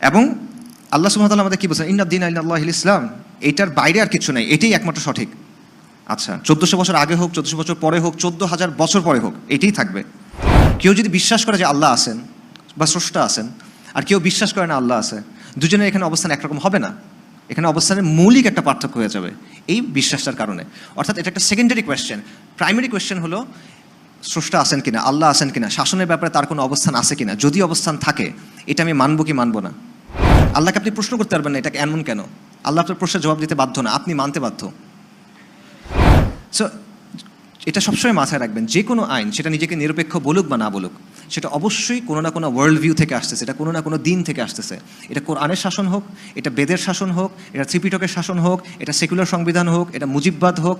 এবং আল্লাহ সুবহানাহু ওয়া তাআলা আমাদের কি বলছেন, ইন্নাদ-দীনা ইনদাল্লাহিল ইসলাম, এইটার বাইরে আর কিছু নেই, এটাই একমাত্র সঠিক। আচ্ছা, 1400 বছর আগে হোক, 1400 বছর পরে হোক, 14,000 বছর পরে হোক, এটাই থাকবে। কেউ যদি বিশ্বাস করে যে আল্লাহ আছেন বা স্রষ্টা আছেন, আর কেউ বিশ্বাস করে না আল্লাহ আছে, দুজনের এখানে অবস্থান একরকম হবে না। এখানে অবস্থানের মৌলিক একটা পার্থক্য হয়ে যাবে এই বিশ্বাসটার কারণে। অর্থাৎ এটা একটা সেকেন্ডারি কোয়েশ্চেন। প্রাইমারি কোয়েশ্চেন হলো স্রষ্টা আছেন কিনা, আল্লাহ আছেন কিনা, শাসনের ব্যাপারে তার কোনো অবস্থান আছে কিনা। যদি অবস্থান থাকে, এটা আমি মানবো কি মানবো না। আল্লাহকে আপনি প্রশ্ন করতে পারবেন না এটাকে এমন কেন। আল্লাহ আপনার প্রশ্নের জবাব দিতে বাধ্য না, আপনি মানতে বাধ্য। সো এটা সবসময় মাথায় রাখবেন, যে কোনো আইন সেটা নিজেকে নিরপেক্ষ বলুক বা না বলুক, সেটা অবশ্যই কোনো না কোনো ওয়ার্ল্ড ভিউ থেকে আসতেছে, এটা কোনো না কোনো দিন থেকে আসতেছে। এটা কোরআনের শাসন হোক, এটা বেদের শাসন হোক, এটা ত্রিপিটকের শাসন হোক, এটা সেকুলার সংবিধান হোক, এটা মুজিববাদ হোক,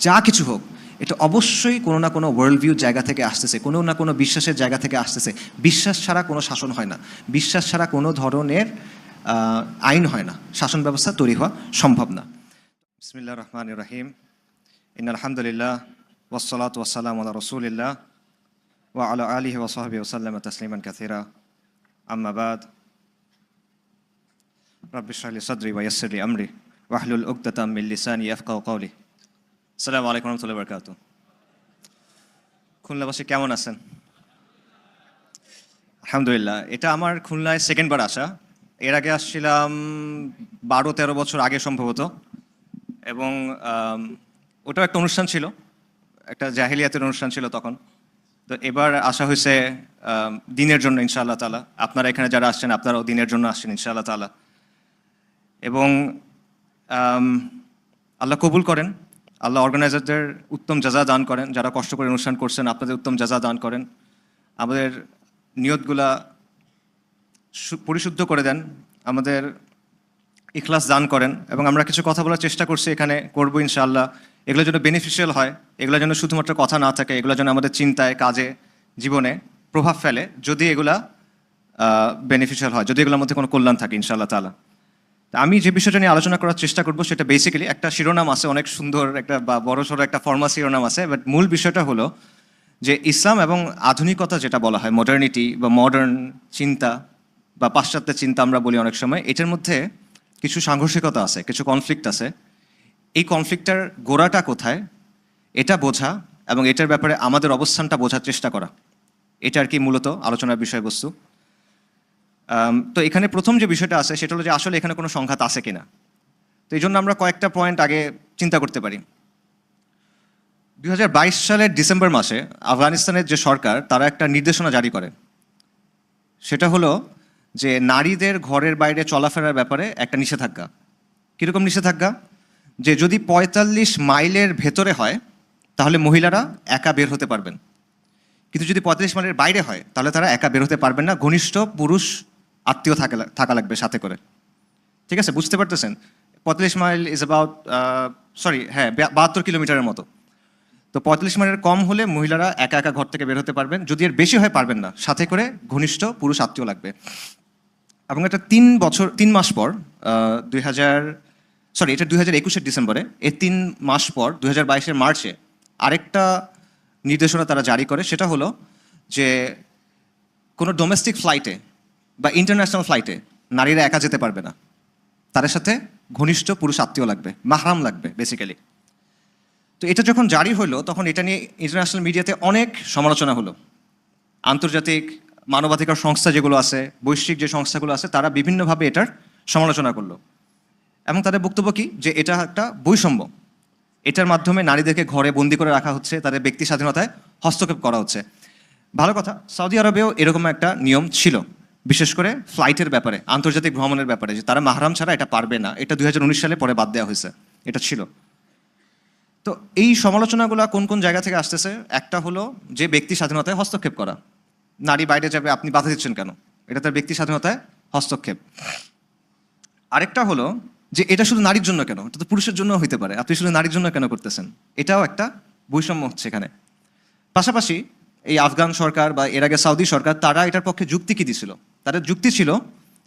যা কিছু হোক, এটা অবশ্যই কোনো না কোনো ওয়ার্ল্ড ভিউ জায়গা থেকে আসতেছে, কোনো না কোনো বিশ্বাসের জায়গা থেকে আসতেছে। বিশ্বাস ছাড়া কোনো শাসন হয় না, বিশ্বাস ছাড়া কোনো ধরনের আইন হয় না, শাসন ব্যবস্থা তৈরি হওয়া সম্ভব না। বিসমিল্লাহির রহমানির রহিম। ইন্নাল হামদুলিল্লাহ ওয়াসসালাতু ওয়াসসালামু আলা রাসূলিল্লাহ ওয়া আলা আলিহি ওয়া সাহবিহি ওয়া সাল্লামা তাসলিমান কাসীরা। আম্মা বাদ। রাব্বি ইশরাহ লি সাদরি ওয়া ইয়াসসির লি আমরি ওয়াহলুল উকদাতাম মিন লিসানি ইয়াফকাহু কওলি। আসসালামু আলাইকুম ওয়া রাহমাতুল্লাহি ওয়া বারাকাতুহু। খুলনাবাসী কেমন আছেন? আলহামদুলিল্লাহ। এটা আমার খুলনায় সেকেন্ডবার আসা। এর আগে আসছিলাম 12-13 বছর আগে সম্ভবত, এবং ওটাও একটা অনুষ্ঠান ছিল, একটা জাহেলিয়াতের অনুষ্ঠান ছিল তখন। তো এবার আসা হয়েছে দিনের জন্য ইনশাআল্লাহ তাআলা। আপনারা এখানে যারা আসছেন, আপনারাও দিনের জন্য আসছেন ইনশাআল্লাহ তাআলা। এবং আল্লাহ কবুল করেন, আল্লাহ অর্গানাইজারদের উত্তম জাযা দান করেন, যারা কষ্ট করে অনুষ্ঠান করছেন আপনাদের উত্তম জাযা দান করেন, আমাদের নিয়তগুলা পরিশুদ্ধ করে দেন, আমাদের ইখলাস দান করেন। এবং আমরা কিছু কথা বলার চেষ্টা করছি, এখানে করবো ইনশাআল্লাহ। এগুলো যেন বেনিফিশিয়াল হয়, এগুলো যেন শুধুমাত্র কথা না থাকে, এগুলো যেন আমাদের চিন্তায়, কাজে, জীবনে প্রভাব ফেলে, যদি এগুলা বেনিফিশিয়াল হয়, যদি এগুলোর মধ্যে কোনো কল্যাণ থাকে ইনশাআল্লাহ তাআলা। আমি যে বিষয়টা নিয়ে আলোচনা করার চেষ্টা করবো সেটা বেসিক্যালি একটা শিরোনাম আছে, অনেক সুন্দর একটা বা বড়সড় একটা ফর্মাল শিরোনাম আছে, বাট মূল বিষয়টা হলো যে ইসলাম এবং আধুনিকতা যেটা বলা হয়, মডার্নিটি বা মডার্ন চিন্তা বা পাশ্চাত্যের চিন্তা আমরা বলি অনেক সময়, এটার মধ্যে কিছু সাংঘর্ষিকতা আছে, কিছু কনফ্লিক্ট আছে। এই কনফ্লিক্টটার গোড়াটা কোথায় এটা বোঝা এবং এটার ব্যাপারে আমাদের অবস্থানটা বোঝার চেষ্টা করা, এটা আর কি মূলত আলোচনার বিষয়বস্তু। তো এখানে প্রথম যে বিষয়টা আছে সেটা হলো যে আসলে এখানে কোনো সংঘাত আছে কিনা। তো এই জন্য আমরা কয়েকটা পয়েন্ট আগে চিন্তা করতে পারি। 2022 সালের ডিসেম্বর মাসে আফগানিস্তানের যে সরকার, তারা একটা নির্দেশনা জারি করে। সেটা হলো যে নারীদের ঘরের বাইরে চলাফেরার ব্যাপারে একটা নিষেধাজ্ঞা। কীরকম নিষেধাজ্ঞা? যে যদি 45 মাইলের ভেতরে হয় তাহলে মহিলারা একা বের হতে পারবেন, কিন্তু যদি 45 মাইলের বাইরে হয় তাহলে তারা একা বের হতে পারবেন না, ঘনিষ্ঠ পুরুষ আত্মীয় থাকা লাগবে সাথে করে। ঠিক আছে, বুঝতে পারতেছেন? 45 মাইল ইজ অ্যাবাউট 72 কিলোমিটারের মতো। তো 45 মাইলের কম হলে মহিলারা একা একা ঘর থেকে বের হতে পারবেন, যদি এর বেশি হয় পারবেন না, সাথে করে ঘনিষ্ঠ পুরুষ আত্মীয় লাগবে। এবং এটা 3 মাস পর এটা 2021 ডিসেম্বরে, এর 3 মাস পর 2022 মার্চে আরেকটা নির্দেশনা তারা জারি করে। সেটা হলো যে কোনো ডোমেস্টিক ফ্লাইটে বা ইন্টারন্যাশনাল ফ্লাইটে নারীরা একা যেতে পারবে না, তাদের সাথে ঘনিষ্ঠ পুরুষ আত্মীয় লাগবে, মাহরাম লাগবে বেসিক্যালি। তো এটা যখন জারি হলো তখন এটা নিয়ে ইন্টারন্যাশনাল মিডিয়াতে অনেক সমালোচনা হলো। আন্তর্জাতিক মানবাধিকার সংস্থা যেগুলো আছে, বৈশ্বিক যে সংস্থাগুলো আছে, তারা বিভিন্নভাবে এটার সমালোচনা করলো। এবং তাদের বক্তব্য কি, যে এটা একটা বৈষম্য, এটার মাধ্যমে নারীদেরকে ঘরে বন্দি করে রাখা হচ্ছে, তাদের ব্যক্তি স্বাধীনতায় হস্তক্ষেপ করা হচ্ছে। ভালো কথা, সৌদি আরবেও এরকম একটা নিয়ম ছিল, বিশেষ করে ফ্লাইটের ব্যাপারে, আন্তর্জাতিক ভ্রমণের ব্যাপারে, যে তারা মাহরাম ছাড়া এটা পারবে না। এটা 2019 সালে পরে বাদ দেওয়া হয়েছে, এটা ছিল। তো এই সমালোচনাগুলো কোন কোন জায়গা থেকে আসতেছে? একটা হলো যে ব্যক্তি স্বাধীনতায় হস্তক্ষেপ করা, নারী বাইরে যাবে আপনি বাধা দিচ্ছেন কেন, এটা তার ব্যক্তি স্বাধীনতায় হস্তক্ষেপ। আরেকটা হলো যে এটা শুধু নারীর জন্য কেন, এটা তো পুরুষের জন্য হইতে পারে, আপনি শুধু নারীর জন্য কেন করতেছেন, এটাও একটা বৈষম্য হচ্ছে এখানে। পাশাপাশি এই আফগান সরকার বা এর আগে সৌদি সরকার, তারা এটার পক্ষে যুক্তি কি দিছিল? তাদের যুক্তি ছিল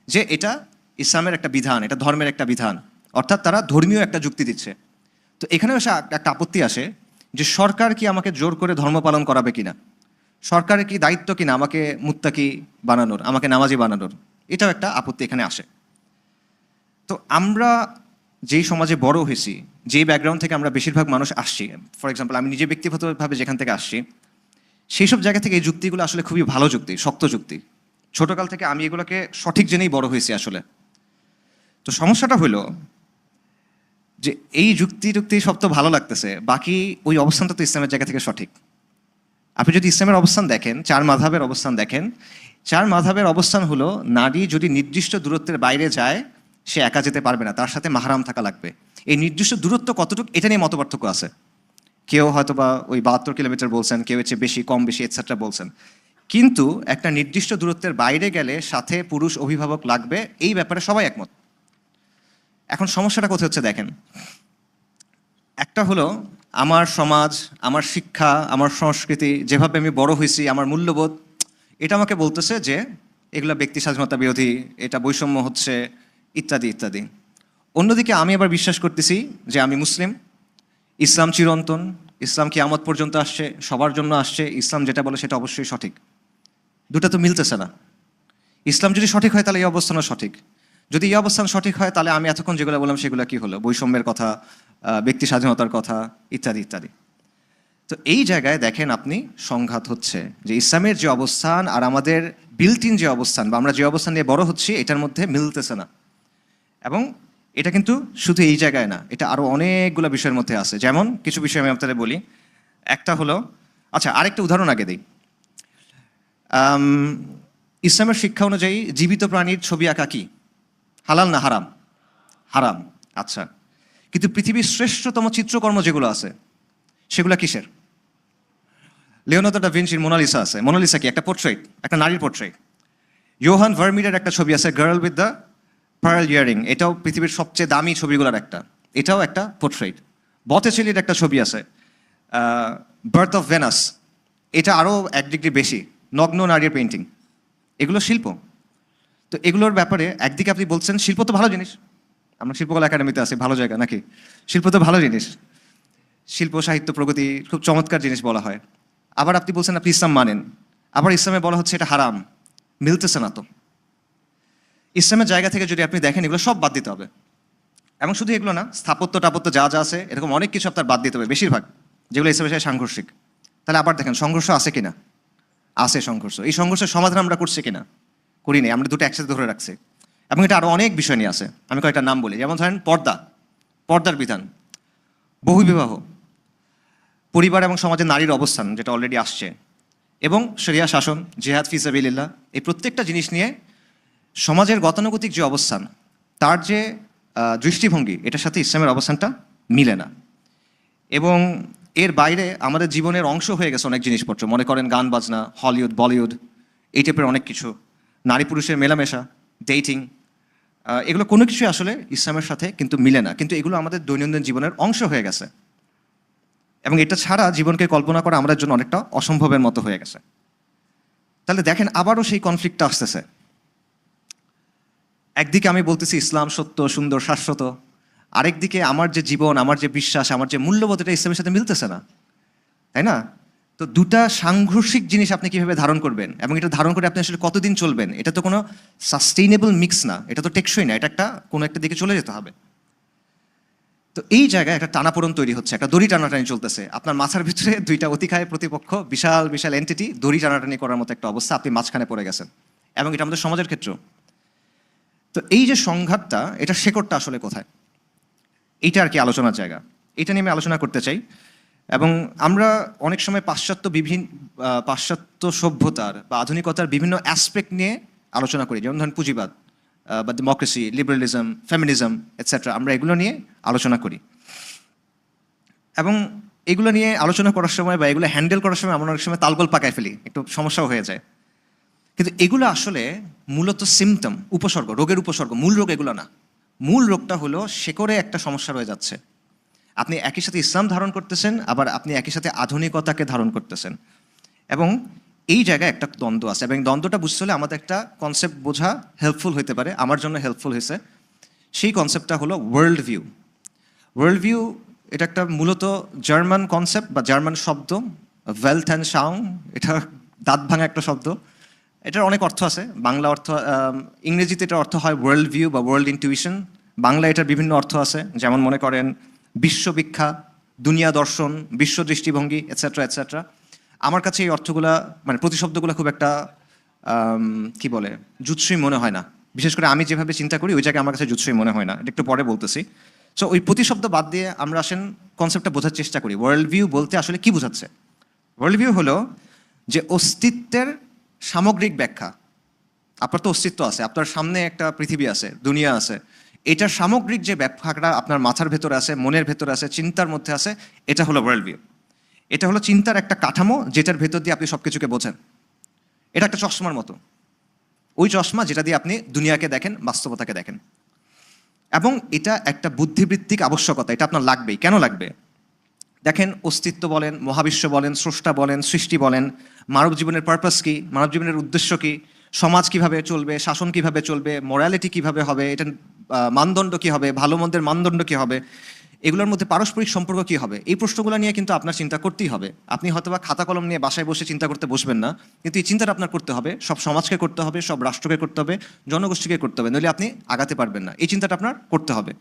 যে এটা ইসলামের একটা বিধান, এটা ধর্মের একটা বিধান, অর্থাৎ তারা ধর্মীয় একটা যুক্তি দিচ্ছে। তো এখানেও একটা আপত্তি আসে যে সরকার কি আমাকে জোর করে ধর্ম পালন করাবে কিনা, সরকারের কি দায়িত্ব কিনা আমাকে মুত্তাকি বানানোর, আমাকে নামাজি বানানোর। এটাও একটা আপত্তি এখানে আসে। তো আমরা যেই সমাজে বড় হয়েছি, যেই ব্যাকগ্রাউন্ড থেকে আমরা বেশিরভাগ মানুষ আসছি, ফর এক্সাম্পল আমি নিজে ব্যক্তিগতভাবে যেখান থেকে আসছি, সেই সব জায়গা থেকে এই যুক্তিগুলো আসলে খুবই ভালো যুক্তি, শক্ত যুক্তি। ছোটকাল থেকে আমি এগুলোকে সঠিক জেনেই বড় হয়েছি আসলে। তো সমস্যাটা হলো যে এই যুক্তি সব তো ভালো লাগতেছে, বাকি ওই অবস্থানটা তো ইসলামের জায়গা থেকে সঠিক। আপনি যদি ইসলামের অবস্থান দেখেন, 4 মাযহাবের অবস্থান দেখেন, 4 মাযহাবের অবস্থান হলো নারী যদি নির্দিষ্ট দূরত্বের বাইরে যায় সে একা যেতে পারবে না, তার সাথে মাহরাম থাকা লাগবে। এই নির্দিষ্ট দূরত্ব কতটুকু এটা নিয়ে মতপার্থক্য আছে। কেউ হয়তো বা ওই 72 কিলোমিটার বলছেন, কেউ হচ্ছে বেশি কম বেশি এটসেট্রা বলছেন। কিন্তু একটা নির্দিষ্ট দূরত্বের বাইরে গেলে সাথে পুরুষ অভিভাবক লাগবে, এই ব্যাপারে সবাই একমত। এখন সমস্যাটা কোথায় হচ্ছে দেখেন, একটা হলো আমার সমাজ, আমার শিক্ষা, আমার সংস্কৃতি, যেভাবে আমি বড় হয়েছি, আমার মূল্যবোধ, এটা আমাকে বলতেছে যে এগুলো ব্যক্তি স্বাধীনতা বিরোধী, এটা বৈষম্য হচ্ছে, ইত্যাদি ইত্যাদি। অন্যদিকে আমি আবার বিশ্বাস করতেছি যে আমি মুসলিম, ইসলাম চিরন্তন, ইসলাম কিয়ামত পর্যন্ত আসছে, সবার জন্য আসছে, ইসলাম যেটা বলে সেটা অবশ্যই সঠিক। দুটা তো মিলতেছে না। ইসলাম যদি সঠিক হয় তাহলে এই অবস্থানও সঠিক, যদি এই অবস্থান সঠিক হয় তাহলে আমি এতক্ষণ যেগুলো বললাম সেগুলো কি হলো, বৈষম্যের কথা, ব্যক্তি স্বাধীনতার কথা, ইত্যাদি ইত্যাদি। তো এই জায়গায় দেখেন আপনি সংঘাত হচ্ছে যে ইসলামের যে অবস্থান আর আমাদের বিল্ট ইন যে অবস্থান বা আমরা যে অবস্থান নিয়ে বড় হচ্ছি এটার মধ্যে মিলতেছে না। এবং এটা কিন্তু শুধু এই জায়গায় না, এটা আরও অনেকগুলো বিষয়ের মধ্যে আছে। যেমন কিছু বিষয় আমি আপনাদের বলি। একটা হলো, আচ্ছা আরেকটা উদাহরণ আগে দিই। ইসলামের শিক্ষা অনুযায়ী জীবিত প্রাণীর ছবি আঁকা কি হালাল না হারাম? হারাম। আচ্ছা, কিন্তু পৃথিবীর শ্রেষ্ঠতম চিত্রকর্ম যেগুলো আছে সেগুলো কিসের? লিওনার্দো দা ভিঞ্চির মোনালিসা আছে। মোনালিসা কি? একটা পোর্ট্রেট, একটা নারীর পোর্ট্রেট। ইয়োহান ভার্মিরের একটা ছবি আছে, girl with the pearl earring, এটাও পৃথিবীর সবচেয়ে দামি ছবিগুলোর একটা, এটাও একটা পোর্ট্রেট। বতেছেলির একটা ছবি আছে, বার্থ অফ ভেনাস, এটা আরও 1 ডিগ্রি বেশি, নগ্ন নারীর পেইন্টিং। এগুলো শিল্প। তো এগুলোর ব্যাপারে একদিকে আপনি বলছেন শিল্প তো ভালো জিনিস, আমরা শিল্পকলা একাডেমিতে আছি, ভালো জায়গা নাকি? শিল্প তো ভালো জিনিস, শিল্প সাহিত্য প্রগতি খুব চমৎকার জিনিস বলা হয়। আবার আপনি বলছেন আপনি ইসলাম মানেন, আবার ইসলামে বলা হচ্ছে এটা হারাম। মিলতেছে না তো। ইসলামের জায়গা থেকে যদি আপনি দেখেন এগুলো সব বাদ দিতে হবে। এবং শুধু এগুলো না, স্থাপত্য টাপত্য যা যা আছে এরকম অনেক কিছু আপনার বাদ দিতে হবে, বেশিরভাগ যেগুলো ইসলামের সাথে সাংঘর্ষিক। তাহলে আবার দেখেন সংঘর্ষ আছে কিনা? আছে সংঘর্ষ। এই সংঘর্ষের সমাধান আমরা করছি কিনা? করি নাই, আমরা দুটো একসাথে ধরে রাখছি। এবং এটা আরও অনেক বিষয় নিয়ে আছে, আমি কয়েকটা নাম বলি। যেমন ধরেন পর্দা, পর্দার বিধান, বহুবিবাহ, পরিবার এবং সমাজের নারীর অবস্থান যেটা অলরেডি আসছে, এবং শরিয়া শাসন, জিহাদ ফি সাবিলিল্লাহ, এই প্রত্যেকটা জিনিস নিয়ে সমাজের গতানুগতিক যে অবস্থান, তার যে দৃষ্টিভঙ্গি, এটার সাথে ইসলামের অবস্থানটা মিলে না। এবং এর বাইরে আমাদের জীবনের অংশ হয়ে গেছে অনেক জিনিসপত্র, মনে করেন গান বাজনা, হলিউড বলিউড, এই টাইপের অনেক কিছু, নারী পুরুষের মেলামেশা, ডেটিং, এগুলো কোনো কিছুই আসলে ইসলামের সাথে কিন্তু মিলে না, কিন্তু এগুলো আমাদের দৈনন্দিন জীবনের অংশ হয়ে গেছে। এবং এটা ছাড়া জীবনকে কল্পনা করা আমাদের জন্য অনেকটা অসম্ভবের মতো হয়ে গেছে। তাহলে দেখেন আবারও সেই কনফ্লিক্টটা আসতেছে। একদিকে আমি বলতেছি ইসলাম সত্য, সুন্দর, শাশ্বত, আরেকদিকে আমার যে জীবন, আমার যে বিশ্বাস, আমার যে মূল্যবোধ, এটা ইসলামের সাথে মিলতেছে না, তাই না? তো দুটা সাংঘর্ষিক জিনিস আপনি কিভাবে ধারণ করবেন এবং এটা ধারণ করে আপনি আসলে কতদিন চলবেন? এটা তো কোনো সাস্টেইনেবল মিক্স না, এটা তো টেকসই না, এটা একটা কোনো একটা দিকে চলে যেতে হবে। তো এই জায়গায় একটা টানাপোড়ন তৈরি হচ্ছে, একটা দড়ি টানাটানি চলতেছে আপনার মাথার ভিতরে। দুইটা অতিকায় প্রতিপক্ষ, বিশাল বিশাল এন্টিটি, দড়ি টানাটানি করার মতো একটা অবস্থা, আপনি মাঝখানে পড়ে গেছেন। এবং এটা আমাদের সমাজের ক্ষেত্রেও। তো এই যে সংঘাতটা, এটা শেকড়টা আসলে কোথায়, এইটা আর কি আলোচনার জায়গা। এটা নিয়ে আমি আলোচনা করতে চাই। এবং আমরা অনেক সময় পাশ্চাত্য সভ্যতার বা আধুনিকতার বিভিন্ন অ্যাসপেক্ট নিয়ে আলোচনা করি, যেমন ধরেন পুঁজিবাদ বা ডেমোক্রেসি, লিবারালিজম, ফেমিনিজম এটসেট্রা, আমরা এগুলো নিয়ে আলোচনা করি। এবং এগুলো নিয়ে আলোচনা করার সময় বা এগুলো হ্যান্ডেল করার সময় আমরা অনেক সময় তালগোল পাকায় ফেলি, একটু সমস্যাও হয়ে যায়। কিন্তু এগুলো আসলে মূলত সিমটম, উপসর্গ, রোগের উপসর্গ, মূল রোগ এগুলো না। মূল রোগটা হলো শেকড়ে একটা সমস্যা রয়ে যাচ্ছে। আপনি একই সাথে ইসলাম ধারণ করতেছেন, আবার আপনি একই সাথে আধুনিকতাকে ধারণ করতেছেন, এবং এই জায়গায় একটা দ্বন্দ্ব আছে। এবং দ্বন্দ্বটা বুঝতে হলে আমাদের একটা কনসেপ্ট বোঝা হেল্পফুল হতে পারে, আমার জন্য হেল্পফুল হয়েছে। সেই কনসেপ্টটা হলো ওয়ার্ল্ড ভিউ। ওয়ার্ল্ড ভিউ এটা একটা মূলত জার্মান কনসেপ্ট বা জার্মান শব্দ, ওয়েলথ অ্যান্ড সাউন্ড, এটা দাঁত ভাঙা একটা শব্দ। এটার অনেক অর্থ আছে। বাংলা অর্থ, ইংরেজিতে এটার অর্থ হয় ওয়ার্ল্ড ভিউ বা ওয়ার্ল্ড ইনটিউশন। বাংলা এটার বিভিন্ন অর্থ আছে, যেমন মনে করেন বিশ্ববিখ্যা, দুনিয়া দর্শন, বিশ্ব দৃষ্টিভঙ্গি, এটসেট্রা এটসেট্রা। আমার কাছে এই অর্থগুলা মানে প্রতিশব্দগুলো খুব একটা কি বলে জুৎসই মনে হয় না। বিশেষ করে আমি যেভাবে চিন্তা করি ওই জায়গায় আমার কাছে জুৎসই মনে হয় না, এটা একটু পরে বলতেছি। সো ওই প্রতিশব্দ বাদ দিয়ে আমরা আসেন কনসেপ্টটা বোঝার চেষ্টা করি। ওয়ার্ল্ড ভিউ বলতে আসলে কি বোঝাচ্ছে? ওয়ার্ল্ড ভিউ হলো যে অস্তিত্বের সামগ্রিক ব্যাখ্যা। আপনার তো অস্তিত্ব আছে, আপনার সামনে একটা পৃথিবী আছে, দুনিয়া আছে, এটার সামগ্রিক যে ব্যাখ্যাটা আপনার মাথার ভেতরে আছে, মনের ভেতরে আছে, চিন্তার মধ্যে আছে, এটা হলো ওয়ার্ল্ড ভিউ। এটা হলো চিন্তার একটা কাঠামো যেটার ভেতর দিয়ে আপনি সব কিছুকে বোঝেন। এটা একটা চশমার মতো, ওই চশমা যেটা দিয়ে আপনি দুনিয়াকে দেখেন, বাস্তবতাকে দেখেন। এবং এটা একটা বুদ্ধিবৃত্তিক আবশ্যকতা, এটা আপনার লাগবেই। কেন লাগবে? দেখেন, অস্তিত্ব বলেন, মহাবিশ্ব বলেন, স্রষ্টা বলেন, সৃষ্টি বলেন, মানব জীবনের পারপাস কী, মানব জীবনের উদ্দেশ্য কী, সমাজ কিভাবে চলবে, শাসন কিভাবে চলবে, মোরালিটি কিভাবে হবে, এটা মানদণ্ড কী হবে, ভালো মন্দের মানদণ্ড কী হবে, এগুলোর মধ্যে পারস্পরিক সম্পর্ক কী হবে, এই প্রশ্নগুলো নিয়ে কিন্তু আপনার চিন্তা করতেই হবে। আপনি হয়তোবা খাতা কলম নিয়ে বাসায় বসে চিন্তা করতে বসবেন না, কিন্তু এই চিন্তাটা আপনার করতে হবে, সব সমাজকে করতে হবে, সব রাষ্ট্রকে করতে হবে, জনগোষ্ঠীকে করতে হবে, নইলে আপনি আগাতে পারবেন না। এই চিন্তাটা আপনার করতে হবে।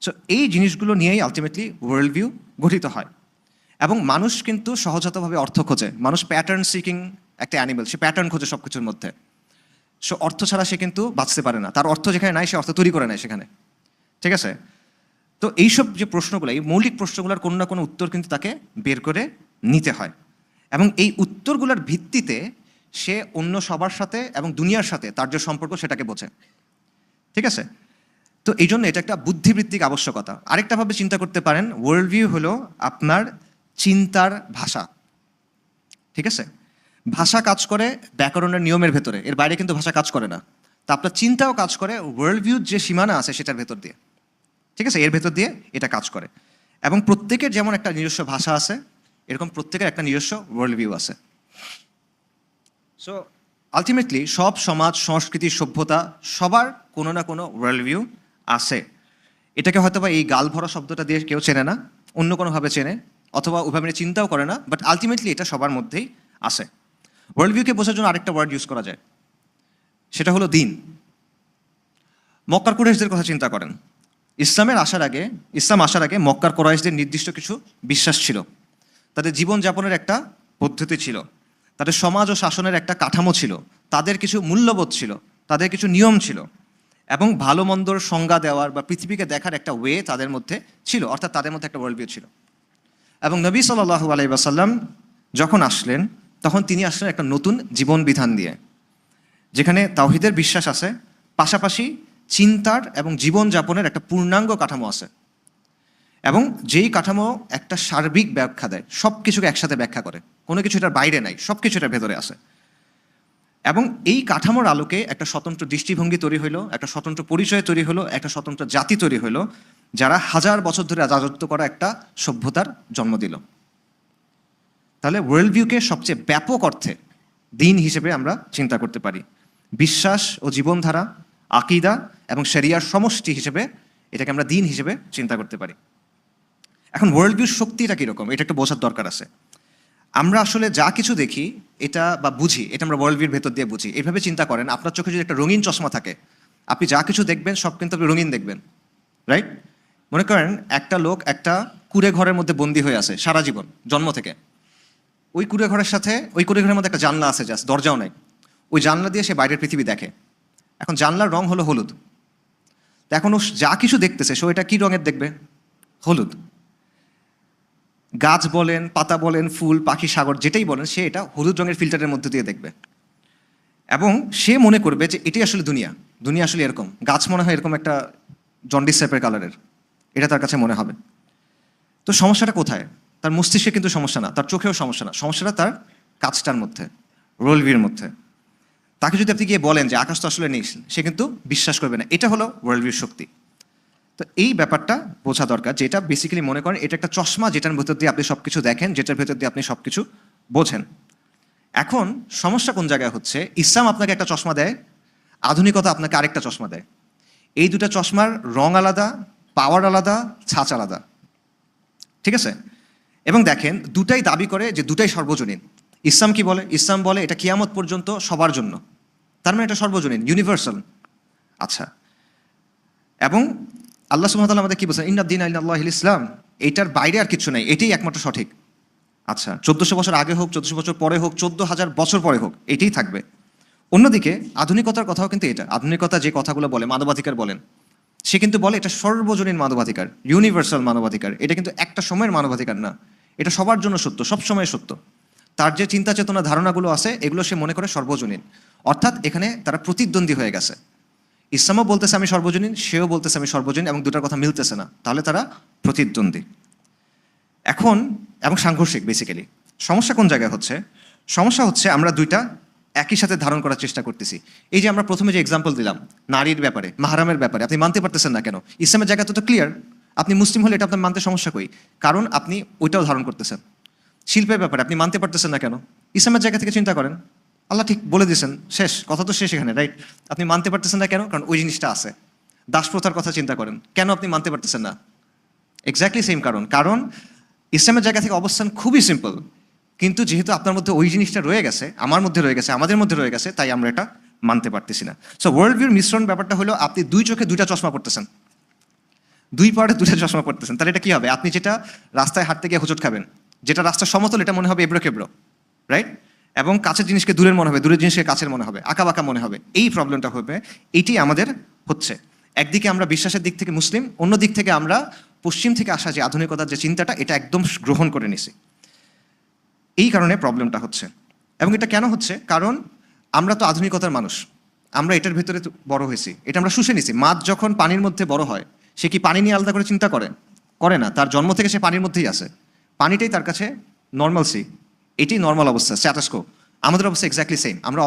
সো এই জিনিসগুলো নিয়েই আলটিমেটলি ওয়ার্ল্ড ভিউ গঠিত হয়। এবং মানুষ কিন্তু সহজাতভাবে অর্থ খোঁজে। মানুষ প্যাটার্ন সিকিং একটা অ্যানিমেল, সে প্যাটার্ন খোঁজে সব কিছুর মধ্যে। সো অর্থ ছাড়া সে কিন্তু বাঁচতে পারে না, তার অর্থ যেখানে নাই সে অর্থ তৈরি করে নেয় সেখানে। ঠিক আছে? তো এইসব যে প্রশ্নগুলো, এই মৌলিক প্রশ্নগুলোর কোনো না কোনো উত্তর কিন্তু তাকে বের করে নিতে হয়। এবং এই উত্তরগুলোর ভিত্তিতে সে অন্য সবার সাথে এবং দুনিয়ার সাথে তার যে সম্পর্ক সেটাকে বোঝে। ঠিক আছে? তো এই জন্য এটা একটা বুদ্ধিবৃত্তিক আবশ্যকতা। আরেকটাভাবে চিন্তা করতে পারেন, ওয়ার্ল্ড ভিউ হলো আপনার চিন্তার ভাষা। ঠিক আছে? ভাষা কাজ করে ব্যাকরণের নিয়মের ভেতরে, এর বাইরে কিন্তু ভাষা কাজ করে না। তা আপনার চিন্তাও কাজ করে ওয়ার্ল্ড ভিউর যে সীমানা আছে সেটার ভেতর দিয়ে। ঠিক আছে? এর ভেতর দিয়ে এটা কাজ করে। এবং প্রত্যেকের যেমন একটা নিজস্ব ভাষা আছে, এরকম প্রত্যেকের একটা নিজস্ব ওয়ার্ল্ড ভিউ আছে। সো আলটিমেটলি সব সমাজ, সংস্কৃতি, সভ্যতা সবার কোনো না কোনো ওয়ার্ল্ড ভিউ আছে। এটাকে হয়তো বা এই গাল ভরা শব্দটা দিয়ে কেউ চেনে না, অন্য কোনোভাবে চেনে, অথবা ওইভাবে চিন্তাও করে না, বাট আলটিমেটলি এটা সবার মধ্যেই আছে। ওয়ার্ল্ড ভিউকে বোঝার জন্য আরেকটা ওয়ার্ড ইউজ করা যায়, সেটা হলো দিন। মক্কার কুরাইশদের কথা চিন্তা করেন। ইসলাম আসার আগে মক্কার কুরাইশদের নির্দিষ্ট কিছু বিশ্বাস ছিল, তাদের জীবনযাপনের একটা পদ্ধতি ছিল, তাদের সমাজ ও শাসনের একটা কাঠামো ছিল, তাদের কিছু মূল্যবোধ ছিল, তাদের কিছু নিয়ম ছিল, এবং ভালো মন্দর সংজ্ঞা দেওয়ার বা পৃথিবীকে দেখার একটা ওয়ে তাদের মধ্যে ছিল, অর্থাৎ তাদের মধ্যে একটা ওয়ার্ল্ড ভিউ ছিল। এবং নবী সাল্লাল্লাহু আলাইহি ওয়াসাল্লাম যখন আসলেন, তখন তিনি আসলেন একটা নতুন জীবন বিধান দিয়ে, যেখানে তাওহীদের বিশ্বাস আছে, পাশাপাশি চিন্তার এবং জীবনযাপনের একটা পূর্ণাঙ্গ কাঠামো আছে। এবং যেই কাঠামো একটা সার্বিক ব্যাখ্যা দেয়, সব কিছুকে একসাথে ব্যাখ্যা করে, কোনো কিছু এটার বাইরে নাই, সব কিছু এটার ভেতরে আছে। এবং এই কাঠামোর আলোকে একটা স্বতন্ত্র দৃষ্টিভঙ্গি তৈরি হলো, একটা স্বতন্ত্র পরিচয় তৈরি হলো, একটা স্বতন্ত্র জাতি তৈরি হলো, যারা হাজার বছর ধরে রাজত্ব করা একটা সভ্যতার জন্ম দিল। তাহলে ওয়ার্ল্ড ভিউকে সবচেয়ে ব্যাপক অর্থে দিন হিসেবে আমরা চিন্তা করতে পারি। বিশ্বাস ও জীবনধারা, আকিদা এবং শরিয়ার সমষ্টি হিসেবে এটাকে আমরা দিন হিসেবে চিন্তা করতে পারি। এখন ওয়ার্ল্ড ভিউর শক্তিটা কীরকম, এটা একটু বোঝার দরকার আছে। আমরা আসলে যা কিছু দেখি এটা বা বুঝি, এটা আমরা ওয়ার্ল্ড ভিউর ভেতর দিয়ে বুঝি। এইভাবে চিন্তা করেন, আপনার চোখে যদি একটা রঙিন চশমা থাকে, আপনি যা কিছু দেখবেন সব কিন্তু আপনি রঙিন দেখবেন, রাইট? মনে করেন একটা লোক একটা কুঁড়ে ঘরের মধ্যে বন্দি হয়ে আছে সারা জীবন, জন্ম থেকে। ওই কুঁড়ে ঘরের মধ্যে একটা জানলা আছে, জাস্ট দরজাও নাই। ওই জানলা দিয়ে সে বাইরের পৃথিবী দেখে। এখন জানলার রং হলো হলুদ। তো এখন ও যা কিছু দেখতেছে সে ওইটা কী রঙের দেখবে? হলুদ। গাছ বলেন, পাতা বলেন, ফুল, পাখি, সাগর, যেটাই বলেন, সে এটা হলুদ রঙের ফিল্টারের মধ্যে দিয়ে দেখবে। এবং সে মনে করবে যে এটাই আসলে দুনিয়া, দুনিয়া আসলে এরকম। গাছ মনে হয় এরকম একটা জন্ডিস টাইপের কালারের, এটা তার কাছে মনে হবে। তো সমস্যাটা কোথায়? তার মস্তিষ্কে কিন্তু সমস্যা না, তার চোখেও সমস্যা না, সমস্যাটা তার কাজটার মধ্যে, ওয়ার্ল্ড ভিউর মধ্যে। তাকে যদি আপনি গিয়ে বলেন যে আকাশ তো আসলে নেই, সে কিন্তু বিশ্বাস করবে না। এটা হলো ওয়ার্ল্ড ভিউর শক্তি। তো এই ব্যাপারটা বোঝা দরকার, যেটা বেসিক্যালি মনে করেন এটা একটা চশমা, যেটার ভেতর দিয়ে আপনি সব কিছু দেখেন, যেটার ভেতর দিয়ে আপনি সব কিছু বোঝেন। এখন সমস্যা কোন জায়গায় হচ্ছে, ইসলাম আপনাকে একটা চশমা দেয়, আধুনিকতা আপনাকে আরেকটা চশমা দেয়। এই দুটা চশমার রং আলাদা, পাওয়ার আলাদা, ছাঁচ আলাদা। ঠিক আছে? এবং দেখেন, দুটাই দাবি করে যে দুটাই সর্বজনীন। ইসলাম কি বলে? ইসলাম বলে এটা কিয়ামত পর্যন্ত সবার জন্য। তার মানে এটা সর্বজনীন, ইউনিভার্সাল। আচ্ছা, এবং আল্লাহ সুবহানাহু ওয়া তাআলা আমাদের কি বলছেন, ইন্নাদ-দীনা ইনদাল্লাহিল ইসলাম, এইটার বাইরে আর কিছু নাই, এটাই একমাত্র সঠিক। আচ্ছা, 1400 বছর আগে হোক, 1400 বছর পরে হোক, 14,000 বছর পরে হোক, এটাই থাকবে। অন্যদিকে আধুনিকতার কথাও কিন্তু এটা, আধুনিকতা যে কথাগুলো বলে, মানবাধিকার বলেন, সে কিন্তু বলে এটা সর্বজনীন মানবাধিকার, ইউনিভার্সাল মানবাধিকার। এটা কিন্তু একটা সময়ের মানবাধিকার না, এটা সবার জন্য সত্য, সব সময় সত্য। তার যে চিন্তা চেতনা ধারণাগুলো আছে, এগুলো সে মনে করে সর্বজনীন। অর্থাৎ এখানে তারা প্রতিদ্বন্দ্বী হয়ে গেছে। ইসলামও বলতেছে আমি সর্বজনীন, সেও বলতেছে আমি সর্বজনীন, এবং দুটার কথা মিলতেছে না, তাহলে তারা প্রতিদ্বন্দ্বী। এখন এবং সাংঘর্ষিক বেসিক্যালি। সমস্যা কোন জায়গায় হচ্ছে? সমস্যা হচ্ছে আমরা দুইটা একই সাথে ধারণ করার চেষ্টা করতেছি। এই যে আমরা প্রথমে যে এক্সাম্পল দিলাম নারীর ব্যাপারে, মাহারামের ব্যাপারে, আপনি মানতে পারতেছেন না কেন? ইসলামের জায়গা তো ক্লিয়ার, আপনি মুসলিম হলে এটা আপনার মানতে সমস্যা কই? কারণ আপনি ওইটাও ধারণ করতেছেন। শিল্পের ব্যাপারে আপনি মানতে পারতেছেন না কেন? ইসলামের জায়গা থেকে চিন্তা করেন, আল্লাহ ঠিক বলে দিয়েছেন, শেষ কথা তো শেষ এখানে, রাইট? আপনি মানতে পারতেছেন না কেন? কারণ ওই জিনিসটা আছে। দাসপ্রথার কথা চিন্তা করেন, কেন আপনি মানতে পারতেছেন না? এক্স্যাক্টলি সেম কারণ। কারণ ইসলামের জায়গা থেকে অবস্থান খুবই সিম্পল, কিন্তু যেহেতু আপনার মধ্যে ওই জিনিসটা রয়ে গেছে, আমার মধ্যে রয়ে গেছে, আমাদের মধ্যে রয়ে গেছে, তাই আমরা এটা মানতে পারতেছি না। সো ওয়ার্ল্ড ভিউর মিশ্রণ ব্যাপারটা হলো আপনি দুই চোখে দুইটা চশমা পড়তেছেন, দুই পাড়ে দুইটা চশমা পড়তেছেন। তাহলে এটা কি হবে? আপনি যেটা রাস্তায় হাঁটতে গিয়ে হোঁচট খাবেন, যেটা রাস্তা সমতল এটা মনে হবে এবড়ো খেবড়ো, রাইট? এবং কাছের জিনিসকে দূরের মনে হবে, দূরের জিনিসকে কাছের মনে হবে, আঁকা বাঁকা মনে হবে। এই প্রবলেমটা হবে, এইটি আমাদের হচ্ছে। একদিকে আমরা বিশ্বাসের দিক থেকে মুসলিম, অন্য দিক থেকে আমরা পশ্চিম থেকে আসা যে আধুনিকতার যে চিন্তাটা, এটা একদম গ্রহণ করে নিছি। এই কারণে প্রবলেমটা হচ্ছে। এবং এটা কেন হচ্ছে? কারণ আমরা তো আধুনিকতার মানুষ, আমরা এটার ভেতরে বড় হয়েছি, এটা আমরা শুষে নিছি। মাছ যখন পানির মধ্যে বড় হয়, সে কি পানি নিয়ে আলাদা করে চিন্তা করে? করে না। তার জন্ম থেকে সে পানির মধ্যেই আছে, পানিটাই তার কাছে নর্মালসি, এটাই নর্মাল অবস্থা, স্ট্যাটাসকো। আমাদের অবস্থা এক্স্যাক্টলি সেম। আমরা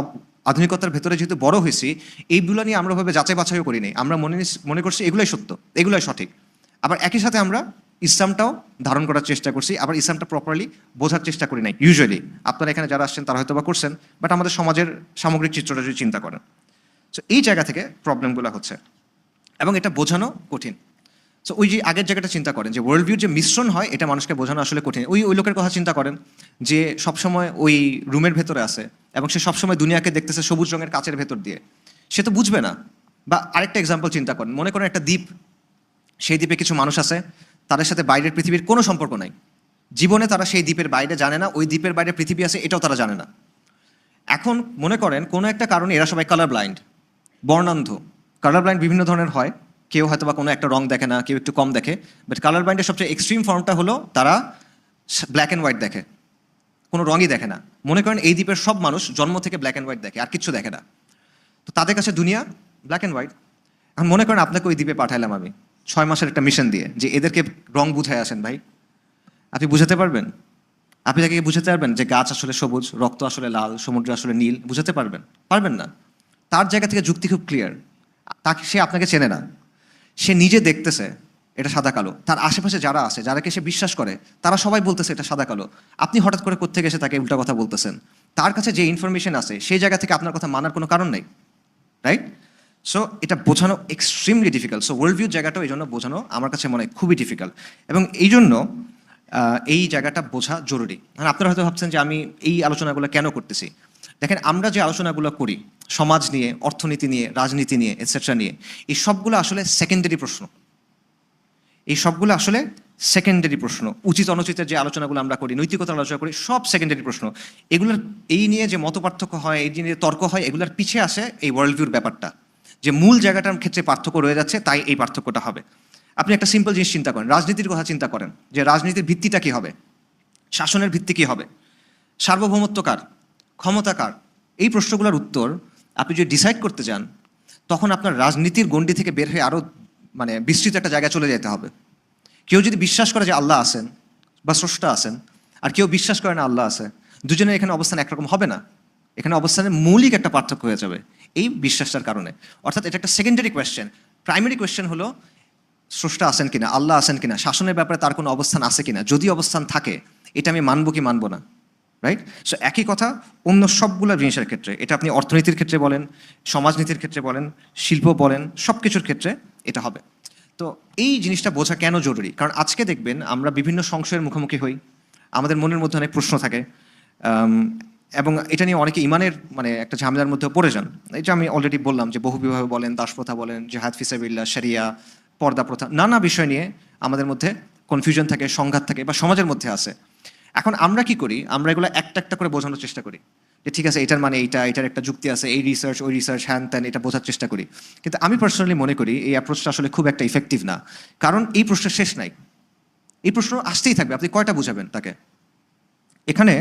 আধুনিকতার ভেতরে যেহেতু বড় হয়েছি, এইগুলো নিয়ে আমরা ভাবে যাচাই বাছাইও করি নাই, আমরা মনে করছি এগুলোই সত্য, এগুলোই সঠিক। আবার একই সাথে আমরা ইসলামটাও ধারণ করার চেষ্টা করছি, আবার ইসলামটা প্রপারলি বোঝার চেষ্টা করি নাই। ইউজুয়ালি আপনারা এখানে যারা আসছেন তারা হয়তো বা করছেন, বাট আমাদের সমাজের সামগ্রিক চিত্রটা যদি চিন্তা করেন, সো এই জায়গা থেকে প্রবলেমগুলো হচ্ছে, এবং এটা বোঝানো কঠিন। সো ওই যে আগের জায়গাটা চিন্তা করেন যে ওয়ার্ল্ড ভিউর যে মিশ্রণ হয়, এটা মানুষকে বোঝানো আসলে কঠিন। ওই লোকের কথা চিন্তা করেন যে সবসময় ওই রুমের ভেতরে আছে, এবং সে সবসময় দুনিয়াকে দেখতেছে সবুজ রঙের কাচের ভেতর দিয়ে, সে তো বুঝবে না। বা আরেকটা এক্সাম্পল চিন্তা করেন, মনে করেন একটা দ্বীপ, সেই দ্বীপে কিছু মানুষ আছে, তাদের সাথে বাইরের পৃথিবীর কোনো সম্পর্ক নাই, জীবনে তারা সেই দ্বীপের বাইরে জানে না, ওই দ্বীপের বাইরে পৃথিবী আছে এটাও তারা জানে না। এখন মনে করেন কোনো একটা কারণে এরা সবাই কালার ব্লাইন্ড, বর্ণান্ধ। কালার ব্লাইন্ড বিভিন্ন ধরনের হয়, কেউ হয়তো বা কোনো একটা রং দেখে না, কেউ একটু কম দেখে, বাট কালার ব্লাইন্ডের সবচেয়ে এক্সট্রিম ফর্মটা হলো তারা ব্ল্যাক অ্যান্ড হোয়াইট দেখে, কোনো রঙই দেখে না। মনে করেন এই দ্বীপের সব মানুষ জন্ম থেকে ব্ল্যাক অ্যান্ড হোয়াইট দেখে, আর কিচ্ছু দেখে না। তো তাদের কাছে দুনিয়া ব্ল্যাক অ্যান্ড হোয়াইট। এখন মনে করেন আপনাকে ওই দ্বীপে পাঠাইলাম আমি 6 মাসের একটা মিশন দিয়ে, যে এদেরকে রং বুঝায় আসেন ভাই, আপনি বুঝাতে পারবেন? আপনি তাকে বুঝাতে পারবেন যে গাছ আসলে সবুজ, রক্ত আসলে লাল, সমুদ্র আসলে নীল? বুঝাতে পারবেন? পারবেন না। তার জায়গা থেকে যুক্তি খুব ক্লিয়ার, তাকে, সে আপনাকে চেনে না, সে নিজে দেখতেছে এটা সাদা কালো, তার আশেপাশে যারা আছে, যারাকে সে বিশ্বাস করে, তারা সবাই বলতেছে এটা সাদা কালো। আপনি হঠাৎ করে কোত্থেকে এসে তাকে উল্টা কথা বলতেছেন? তার কাছে যে ইনফরমেশন আছে সেই জায়গা থেকে আপনার কথা মানার কোনো কারণ নেই, রাইট? সো এটা বোঝানো extremely difficult. So world view জায়গাটাও এই জন্য বোঝানো আমার কাছে মনে হয় খুবই ডিফিকাল্ট, এবং এই জন্য এই জায়গাটা বোঝা জরুরি। মানে আপনারা হয়তো ভাবছেন যে আমি এই আলোচনাগুলো কেন করতেছি। দেখেন, আমরা যে আলোচনাগুলো করি সমাজ নিয়ে, অর্থনীতি নিয়ে, রাজনীতি নিয়ে, এটসেট্রা নিয়ে, এই সবগুলো আসলে সেকেন্ডারি প্রশ্ন। এই সবগুলো আসলে সেকেন্ডারি প্রশ্ন। উচিত অনুচিতের যে আলোচনাগুলো আমরা করি, নৈতিকতার আলোচনা করি, সব সেকেন্ডারি প্রশ্ন। এগুলোর এই নিয়ে যে মত পার্থক্য হয়, এই নিয়ে তর্ক হয়, এগুলোর পিছিয়ে আসে এই ওয়ার্ল্ড ভিউর ব্যাপারটা, যে মূল জায়গাটার ক্ষেত্রে পার্থক্য রয়ে যাচ্ছে, তাই এই পার্থক্যটা হবে। আপনি একটা সিম্পল জিনিস চিন্তা করেন, রাজনীতির কথা চিন্তা করেন, যে রাজনীতির ভিত্তিটা কী হবে, শাসনের ভিত্তি কী হবে, সার্বভৌমত্ব কার, ক্ষমতা কার? এই প্রশ্নগুলোর উত্তর আপনি যদি ডিসাইড করতে যান, তখন আপনার রাজনীতির গণ্ডি থেকে বের হয়ে আরও মানে বিস্তৃত একটা জায়গায় চলে যেতে হবে। কেউ যদি বিশ্বাস করে যে আল্লাহ আছেন বা স্রষ্টা আছেন, আর কেউ বিশ্বাস করে না আল্লাহ আছে, দুজনের এখানে অবস্থান একরকম হবে না। এখানে অবস্থানের মৌলিক একটা পার্থক্য হয়ে যাবে এই বিশ্বাসটার কারণে। অর্থাৎ এটা একটা সেকেন্ডারি কোয়েশ্চেন। প্রাইমারি কোয়েশ্চেন হলো স্রষ্টা আছেন কিনা, আল্লাহ আছেন কিনা, শাসনের ব্যাপারে তার কোনো অবস্থান আছে কিনা, যদি অবস্থান থাকে এটা আমি মানবো কি মানবো না, রাইট? সো একই কথা অন্য সবগুলো জিনিসের ক্ষেত্রে, এটা আপনি অর্থনীতির ক্ষেত্রে বলেন, সমাজনীতির ক্ষেত্রে বলেন, শিল্প বলেন, সব কিছুর ক্ষেত্রে এটা হবে। তো এই জিনিসটা বোঝা কেন জরুরি? কারণ আজকে দেখবেন আমরা বিভিন্ন সংশয়ের মুখোমুখি হই, আমাদের মনের মধ্যে অনেক প্রশ্ন থাকে, এবং এটা নিয়ে অনেকে ইমানের মানে একটা ঝামেলার মধ্যে পড়ে যান। এই যে আমি অলরেডি বললাম যে বহুবিবাহ বলেন, দাসপ্রথা বলেন, জিহাদ ফিসাবিল্লাহ, শরিয়া, পর্দা প্রথা, নানা বিষয় নিয়ে আমাদের মধ্যে কনফিউশন থাকে, সংঘাত থাকে বা সমাজের মধ্যে আছে। এখন আমরা কি করি? আমরা এগুলো একটা একটা করে বোঝানোর চেষ্টা করি যে ঠিক আছে এটার মানে এইটা, এটার একটা যুক্তি আছে, এই রিসার্চ ওই রিসার্চ, হ্যান ত্যান, এটা বোঝার চেষ্টা করি। কিন্তু আমি পার্সোনালি মনে করি এই অ্যাপ্রোচটা আসলে খুব একটা ইফেক্টিভ না। কারণ এই প্রশ্নের শেষ নাই, এই প্রশ্ন আসতেই থাকবে, আপনি কয়টা বুঝাবেন তাকে? এখানে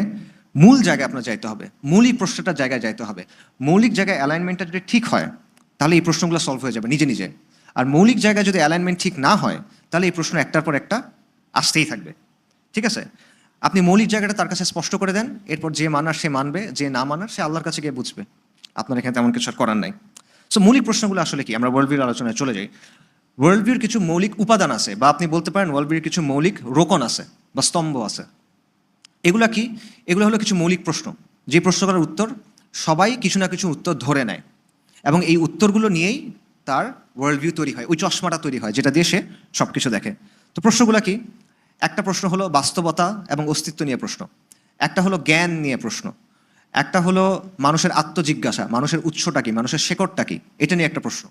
মূল জায়গায় আপনার যাইতে হবে, মৌলিক প্রশ্নটার জায়গায় যাইতে হবে। মৌলিক জায়গায় অ্যালাইনমেন্টটা যদি ঠিক হয় তাহলে এই প্রশ্নগুলো সলভ হয়ে যাবে নিজে নিজে। আর মৌলিক জায়গায় যদি অ্যালাইনমেন্ট ঠিক না হয় তাহলে এই প্রশ্ন একটার পর একটা আসতেই থাকবে। ঠিক আছে, আপনি মৌলিক জায়গাটা তার কাছে স্পষ্ট করে দেন, এরপর যে মানার সে মানবে, যে না মানার সে আল্লাহর কাছে গিয়ে বুঝবে। আপনার এখানে তেমন কিছু আর করার নাই। সো মৌলিক প্রশ্নগুলো আসলে কি? আমরা ওয়ার্ল্ড ভিউর আলোচনায় চলে যাই। ওয়ার্ল্ড ভিউর কিছু মৌলিক উপাদান আছে, বা আপনি বলতে পারেন ওয়ার্ল্ড ভিউর কিছু মৌলিক রোকন আছে বা স্তম্ভ আছে। এগুলা কি? এগুলো হলো কিছু মৌলিক প্রশ্ন, যে প্রশ্নগুলোর উত্তর সবাই কিছু না কিছু উত্তর ধরে নেয়, এবং এই উত্তরগুলো নিয়েই তার ওয়ার্ল্ড ভিউ তৈরি হয়, ওই চশমাটা তৈরি হয় যেটা দিয়ে সে সব কিছু দেখে। তো প্রশ্নগুলো কি? একটা প্রশ্ন হলো বাস্তবতা এবং অস্তিত্ব নিয়ে প্রশ্ন, একটা হলো জ্ঞান নিয়ে প্রশ্ন, একটা হলো মানুষের আত্মজিজ্ঞাসা, মানুষের উৎসটা কি, মানুষের শেকড়টা কি, এটা নিয়ে একটা প্রশ্ন,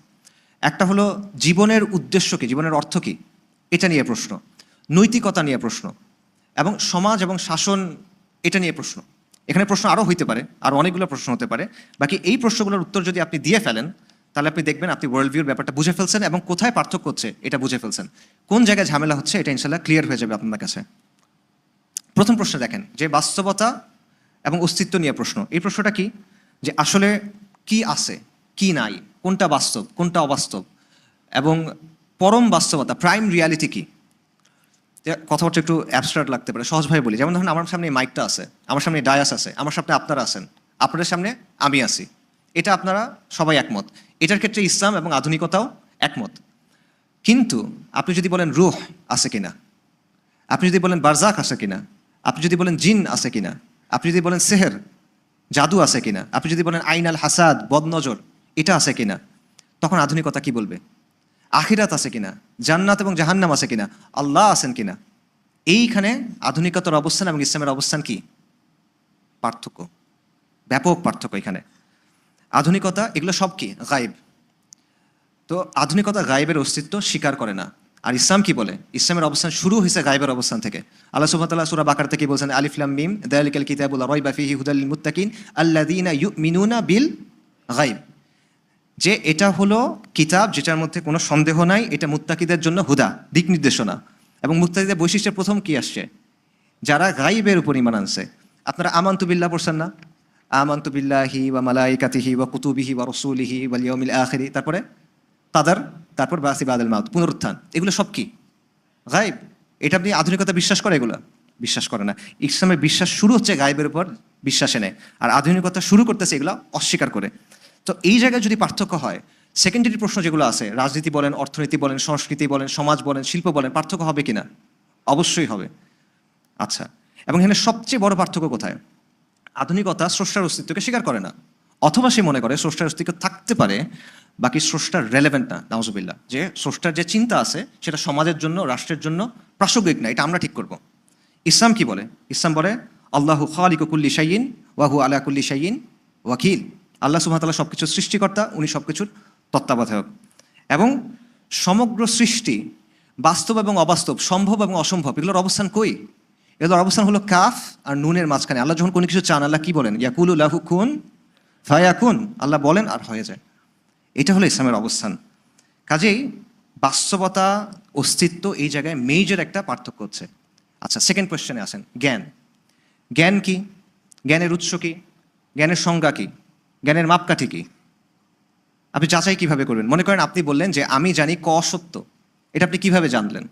একটা হলো জীবনের উদ্দেশ্য কি, জীবনের অর্থ কি, এটা নিয়ে প্রশ্ন, নৈতিকতা নিয়ে প্রশ্ন, এবং সমাজ এবং শাসন, এটা নিয়ে প্রশ্ন। এখানে প্রশ্ন আরও হইতে পারে, আর অনেকগুলো প্রশ্ন হতে পারে। বাকি এই প্রশ্নগুলোর উত্তর যদি আপনি দিয়ে ফেলেন তাহলে আপনি দেখবেন আপনি ওয়ার্ল্ড ভিউর ব্যাপারটা বুঝে ফেলছেন, এবং কোথায় পার্থক্য হচ্ছে এটা বুঝে ফেলছেন, কোন জায়গায় ঝামেলা হচ্ছে এটা ইনশাল্লাহ ক্লিয়ার হয়ে যাবে আপনার কাছে। প্রথম প্রশ্ন দেখেন, যে বাস্তবতা এবং অস্তিত্ব নিয়ে প্রশ্ন। এই প্রশ্নটা কি? যে আসলে কি আছে, কি নাই, কোনটা বাস্তব, কোনটা অবাস্তব, এবং পরম বাস্তবতা, প্রাইম রিয়ালিটি কি। কথাবার্তা একটু অ্যাবস্ট্রাক্ট লাগতে পারে, সহজভাবে বলি। যেমন ধরুন আমার সামনে মাইকটা আছে, আমার সামনে ডায়াস আছে, আমার সামনে আপনারা আছেন, আপনাদের সামনে আমি আছি, এটা আপনারা সবাই একমত। এটার ক্ষেত্রে ইসলাম এবং আধুনিকতাও একমত। কিন্তু আপনি যদি বলেন রুহ আছে কিনা, আপনি যদি বলেন বারজাক আছে কিনা, আপনি যদি বলেন জিন আছে কিনা, আপনি যদি বলেন সেহের, জাদু আছে কিনা, আপনি যদি বলেন আইন আল হাসাদ, বদনজর, এটা আছে কিনা, তখন আধুনিকতা কি বলবে? আখিরাত আছে কিনা, জান্নাত এবং জাহান্নাম আছে কিনা, আল্লাহ আছেন কিনা। এইখানে আধুনিকতার অবস্থান এবং ইসলামের অবস্থান কি? পার্থক্য, ব্যাপক পার্থক্য এখানে। আধুনিকতা এগুলো সব কি গায়েব। তো আধুনিকতা গায়েবের অস্তিত্ব স্বীকার করে না। আর ইসলাম কি বলে? ইসলামের অবস্থান শুরু হয়েছে গায়েবের অবস্থান থেকে। আল্লাহ সুবহানাহু ওয়া তাআলা সূরা বাকারা থেকে বলছেন আলিফ লাম মিম যালিকাল কিতাবু লা রাইবা ফীহি হুদাল লিল মুত্তাকিন আল্লাযীনা ইউমিনুনা বিল গায়ব। যে এটা হলো কিতাব যেটার মধ্যে কোনো সন্দেহ নাই, এটা মুত্তাকিদের জন্য হুদা, দিক নির্দেশনা। এবং মুত্তাকিদের বৈশিষ্ট্যের প্রথম কি আসছে? যারা গাইবের উপর ঈমান আনছে। আপনারা আমানতু বিল্লাহ পড়ছেন না? আমানতু বিল্লাহি ওয়া মালাইকাতিহি ওয়া কুতুবিহি ওয়া রাসূলিহি ওয়াল ইয়াউমিল আখিরি, তারপরে কাদার, তারপর বাসি বাদাল মাউত, পুনরুত্থান। এগুলো সব কি গায়েব। এটা আপনি আধুনিকতা বিশ্বাস করে? এগুলো বিশ্বাস করে না। ইসলামের বিশ্বাস শুরু হচ্ছে গায়েবের উপর বিশ্বাসে নেয়, আর আধুনিকতা শুরু করতেছে এগুলো অস্বীকার করে। তো এই জায়গায় যদি পার্থক্য হয়, সেকেন্ডারি প্রশ্ন যেগুলো আছে, রাজনীতি বলেন, অর্থনীতি বলেন, সংস্কৃতি বলেন, সমাজ বলেন, শিল্প বলেন, পার্থক্য হবে কিনা? অবশ্যই হবে। আচ্ছা, এবং এখানে সবচেয়ে বড় পার্থক্য কোথায়? আধুনিকতা স্রষ্টার অস্তিত্বকে স্বীকার করে না, অথবা সে মনে করে স্রষ্টার অস্তিত্ব থাকতে পারে, বাকি স্রষ্টার রেলেভেন্ট না, নাউজুবিল্লাহ, যে স্রষ্টার যে চিন্তা আছে সেটা সমাজের জন্য, রাষ্ট্রের জন্য প্রাসঙ্গিক না, এটা আমরা ঠিক করব। ইসলাম কি বলে? ইসলাম বলে আল্লাহু খালিকু কুল্লি শাইইন ওয়া হুয়া আলা কুল্লি শাইইন ওয়াকিল। আল্লাহ সুবহানাহু ওয়া তাআলা সবকিছুর সৃষ্টিকর্তা, উনি সবকিছুর তত্ত্বাবধায়ক। এবং সমগ্র সৃষ্টি, বাস্তব এবং অবাস্তব, সম্ভব এবং অসম্ভব, এগুলোর অবস্থান কই? এগুলোর অবস্থান হলো কাফ আর নুনের মাঝখানে। আল্লাহ যখন কোনো কিছু চান, আল্লাহ কি বলেন? ইয়াকুলু লাহু কুন ফায়াকুন, আল্লাহ বলেন আর হয়ে যায়। এটা হলো ইসলামের অবস্থান। কাজেই বাস্তবতা, অস্তিত্ব, এই জায়গায় মেজর একটা পার্থক্য হচ্ছে। আচ্ছা, সেকেন্ড কোয়েশ্চেনে আসেন, জ্ঞান। জ্ঞান কি? জ্ঞানের উৎস কি? জ্ঞানের সংজ্ঞা কি? জ্ঞানের মাপকাঠি কি? আপনি যাচাই কিভাবে করবেন? মনে করেন আপনি বললেন যে আমি জানি ক সত্য, এটা আপনি কিভাবে জানলেন?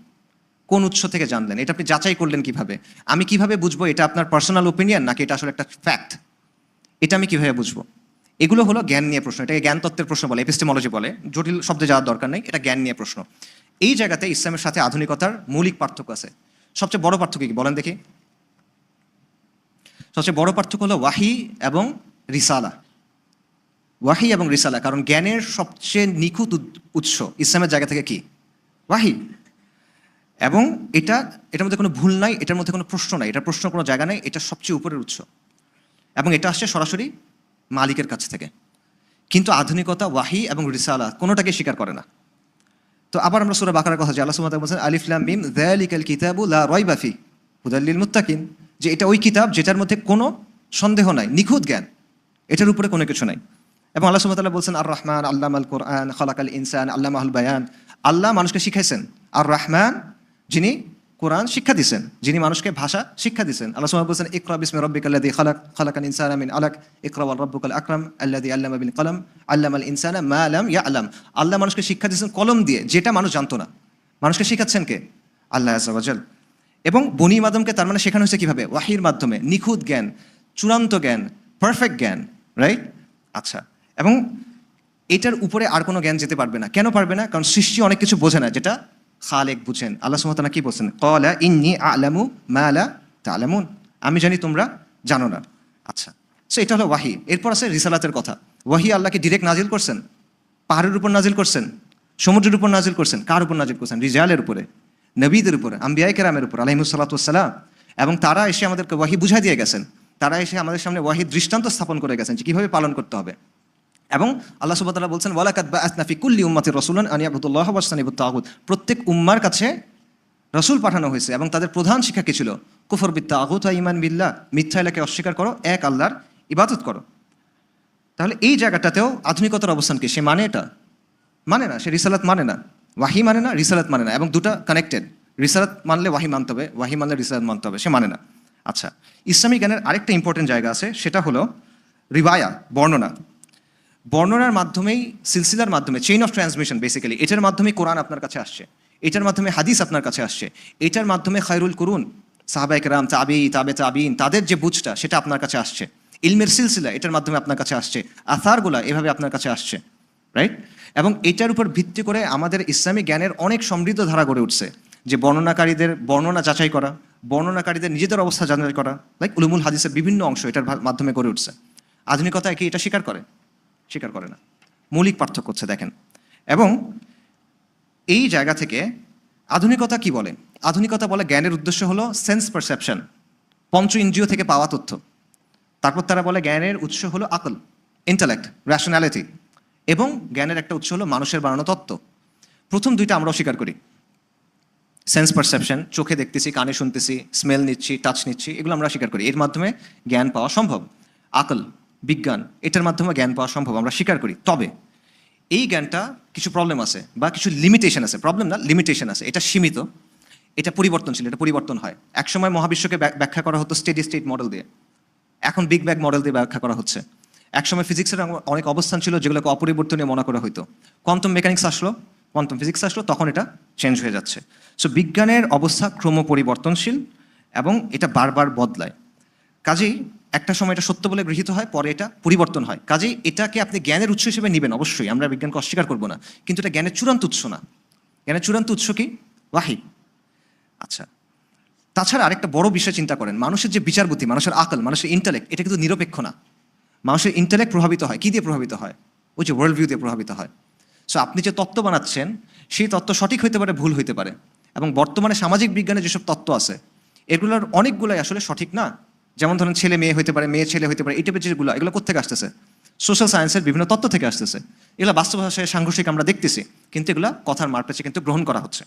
কোন উৎস থেকে জানলেন? এটা আপনি যাচাই করলেন কিভাবে? আমি কিভাবে বুঝবো এটা আপনার পার্সোনাল ওপিনিয়ন নাকি এটা আসলে একটা ফ্যাক্ট? এটা আমি কিভাবে বুঝবো? এগুলো হলো জ্ঞান নিয়ে প্রশ্ন। এটাকে জ্ঞান তত্ত্বের প্রশ্ন বলে, এপিস্টেমোলজি বলে। জটিল শব্দে যাওয়ার দরকার নেই, এটা জ্ঞান নিয়ে প্রশ্ন। এই জায়গাতে ইসলামের সাথে আধুনিকতার মৌলিক পার্থক্য আছে। সবচেয়ে বড় পার্থক্য কি বলেন দেখি? সবচেয়ে বড় পার্থক্য হলো ওয়াহি এবং রিসালা। ওয়াহি এবং রিসালা, কারণ জ্ঞানের সবচেয়ে নিখুঁত উৎস ইসলামের জায়গা থেকে কি? ওয়াহি। এবং এটার মধ্যে কোনো ভুল নাই, এটার মধ্যে কোনো প্রশ্ন নাই, এটার প্রশ্ন কোনো জায়গা নেই, এটা সবচেয়ে উপরের উৎস। এবং এটা আসছে সরাসরি মালিকের কাছ থেকে। কিন্তু আধুনিকতা ওয়াহি এবং রিসালা কোনোটাকে স্বীকার করে না। তো আবার আমরা সূরা বাকারার কথা যে আল্লাহ সুবহানাহু ওয়া তাআলা বলেছেন আলিফ লাম মিম যালিকাল কিতাবু লা রাইবা ফি হুদাল লিল মুত্তাকিন, যে এটা ওই কিতাব যেটার মধ্যে কোনো সন্দেহ নাই, নিখুঁত জ্ঞান, এটার উপরে কোনো কিছু নাই। এবং আল্লাহ সুবহানাহু ওয়া তাআলা বলছেন আর রহমান আল্লামাল কোরআন খালাকাল ইনসান আল্লামাহুল বায়ান, আল্লাহ মানুষকে শিখাইছেন। আর রহমান যিনি কোরআন শিক্ষা দিয়েছেন, যিনি মানুষকে ভাষা শিক্ষা দিয়েছেন। আল্লাহ সুবহানাহু ওয়া তাআলা বলছেন ইকরা বিসমি রাব্বিকাল্লাযী খালাক খালাকাল ইনসানা মিন আলাক ইকরা ওয়া রাব্বুকাল আকরাম আল্লাযী আল্লামা বিল কলম আল্লামাল ইনসানা মা লাম ইয়ালাম। আল্লাহ মানুষকে শিক্ষা দিয়েছেন কলম দিয়ে, যেটা মানুষ জানতো না। মানুষকে শিখাচ্ছেন কে? আল্লাহ আযজা ওয়া জাল। এবং বনি আদমকে তার মানে শেখানো হয়েছে কিভাবে? ওয়াহির মাধ্যমে, নিখুঁত জ্ঞান, চূড়ান্ত জ্ঞান, পারফেক্ট জ্ঞান, রাইট? আচ্ছা, এবং এটার উপরে আর কোনো জ্ঞান যেতে পারবে না। কেন পারবে না? কারণ সৃষ্টি অনেক কিছু বোঝে না যেটা খালেক বুঝেন। আল্লাহ সুবহানাহু ওয়া তাআলা কি বলছেন? ক্বালা ইন্নী আ'লামু মা লা তা'লামুন, আমি জানি তোমরা জানো না। আচ্ছা, সো এটা হলো ওয়াহি। এরপর আছে রিসালাতের কথা। ওয়াহি আল্লাহকে ডিরেক্ট নাজিল করছেন, পাহাড়ের উপর নাজিল করছেন, সমুদ্রের উপর নাজিল করছেন। কার উপর নাজিল করছেন? রিজালের উপরে, নবীদের উপরে, আম্বিয়ায়ে কেরামের উপর আলাইহিমুস সালাতু ওয়াস সালাম। এবং তারা এসে আমাদেরকে ওয়াহি বুঝাই দিয়ে গেছেন। তারা এসে আমাদের সামনে ওয়াহির দৃষ্টান্ত স্থাপন করে গেছেন যে কীভাবে পালন করতে হবে। এবং আল্লাহ সুবহানাহু ওয়া তাআলা বলছেন ওয়ালাকাদ বাআসনা ফি কুল্লি উম্মাতির রাসূলান আন ইয়াবুদুল্লাহ ওয়াজতানিবুত তাগুত, প্রত্যেক উম্মার কাছে রাসূল পাঠানো হয়েছে এবং তাদের প্রধান শিক্ষা কি ছিল? কুফর বিত তাগুত ওয়া ঈমান বিল্লাহ, মিথ্যা এলাকে অস্বীকার করো, এক আল্লাহর ইবাদত করো। তাহলে এই জায়গাটাতেও আধুনিকতার অবস্থান কি? সে মানে এটা? মানে না। সে রিসালাত মানে না, ওয়াহি মানে না, রিসালাত মানে না। এবং দুটা কানেক্টেড, রিসালাত মানলে ওয়াহি মানতে হবে, ওয়াহি মানলে রিসালাত মানতে হবে, সে মানে না। আচ্ছা, ইসলামী জ্ঞানের আরেকটা ইম্পর্টেন্ট জায়গা আছে, সেটা হলো রিবায়া, বর্ণনা। বর্ণনার মাধ্যমেই, সিলসিলার মাধ্যমে, চেইন অফ ট্রান্সমিশন বেসিক্যালি, এটার মাধ্যমে কোরআন আপনার কাছে আসছে, এটার মাধ্যমে হাদিস আপনার কাছে আসছে, এটার মাধ্যমে খায়রুল কুরুন, সাহাবায়ে কেরাম, তাবে তাবিঈন, তাদের যে বুঝটা সেটা আপনার কাছে আসছে। ইলমের সিলসিলা এটার মাধ্যমে আপনার কাছে আসছে, আসারগুলা এভাবে আপনার কাছে আসছে, রাইট? এবং এটার উপর ভিত্তি করে আমাদের ইসলামী জ্ঞানের অনেক সমৃদ্ধ ধারা গড়ে উঠছে, যে বর্ণনাকারীদের বর্ণনা যাচাই করা, বর্ণনাকারীদের নিজেদের অবস্থা যাচাই করা, লাইক উলুমুল হাদিসের বিভিন্ন অংশ এটার মাধ্যমে গড়ে উঠছে। আধুনিকতা কি এটা স্বীকার করে? স্বীকার করে না। মৌলিক পার্থক্য হচ্ছে দেখেন। এবং এই জায়গা থেকে আধুনিকতা কি বলে? আধুনিকতা বলে জ্ঞানের উদ্দেশ্য হলো সেন্স পারসেপশন, পঞ্চ ইন্দ্রিয় থেকে পাওয়া তথ্য। তারপর তারা বলে জ্ঞানের উৎস হলো আকল, ইন্টেলেক্ট, র্যাশনালিটি। এবং জ্ঞানের একটা উৎস হলো মানুষের বানানো তত্ত্ব। প্রথম দুইটা আমরাও স্বীকার করি। সেন্স পারসেপশন, চোখে দেখতেছি, কানে শুনতেছি, স্মেল নিচ্ছি, টাচ নিচ্ছি, এগুলো আমরা স্বীকার করি, এর মাধ্যমে জ্ঞান পাওয়া সম্ভব। আকল, বিজ্ঞান, এটার মাধ্যমে জ্ঞান পাওয়া সম্ভব, আমরা স্বীকার করি। তবে এই জ্ঞানটা কিছু প্রবলেম আছে বা কিছু লিমিটেশন আছে, প্রবলেম না, লিমিটেশন আছে। এটা সীমিত, এটা পরিবর্তনশীল, এটা পরিবর্তন হয়। একসময় মহাবিশ্বকে ব্যাখ্যা করা হতো স্টেডি স্টেট মডেল দিয়ে, এখন বিগ ব্যাং মডেল দিয়ে ব্যাখ্যা করা হচ্ছে। একসময় ফিজিক্সের অনেক অবস্থান ছিল যেগুলোকে অপরিবর্তনীয় মনে করা হতো। কোয়ান্টাম মেকানিক্স আসলো, কোয়ান্টাম ফিজিক্স আসলো, তখন এটা চেঞ্জ হয়ে যাচ্ছে। সো বিজ্ঞানের অবস্থা ক্রম পরিবর্তনশীল এবং এটা বারবার বদলায়। কাজেই একটা সময় এটা সত্য বলে গৃহীত হয়, পরে এটা পরিবর্তন হয়। কাজেই এটাকে আপনি জ্ঞানের উৎস হিসেবে নেবেন, অবশ্যই আমরা বিজ্ঞানকে অস্বীকার করবো না, কিন্তু এটা জ্ঞানের চূড়ান্ত উৎস না। জ্ঞানের চূড়ান্ত উৎস কি? ওয়াহি। আচ্ছা, তাছাড়া আরেকটা বড় বিষয় চিন্তা করেন, মানুষের যে বিচার বুদ্ধি, মানুষের আকল, মানুষের ইন্টেলেক্ট, এটা কিন্তু নিরপেক্ষ না। মানুষের ইন্টেলেক্ট প্রভাবিত হয় কি দিয়ে? প্রভাবিত হয় ওই যে ওয়ার্ল্ড ভিউ দিয়ে প্রভাবিত হয়। সো আপনি যে তত্ত্ব বানাচ্ছেন সেই তত্ত্ব সঠিক হইতে পারে, ভুল হইতে পারে। এবং বর্তমানে সামাজিক বিজ্ঞানে যেসব তত্ত্ব আছে এগুলোর অনেকগুলোই আসলে সঠিক না। যেমন ধরেন ছেলে মেয়ে হইতে পারে, মেয়ে ছেলে হইতে পারে, এই টাইপের যেগুলো, এগুলো কোথেকে আসতেছে? সোশ্যাল সায়েন্সের বিভিন্ন তত্ত্ব থেকে আসতেছে। এগুলো বাস্তব ভাষায় সাংঘর্ষিক আমরা দেখতেছি, কিন্তু এগুলো কথার মারপেচে কিন্তু গ্রহণ করা হচ্ছে।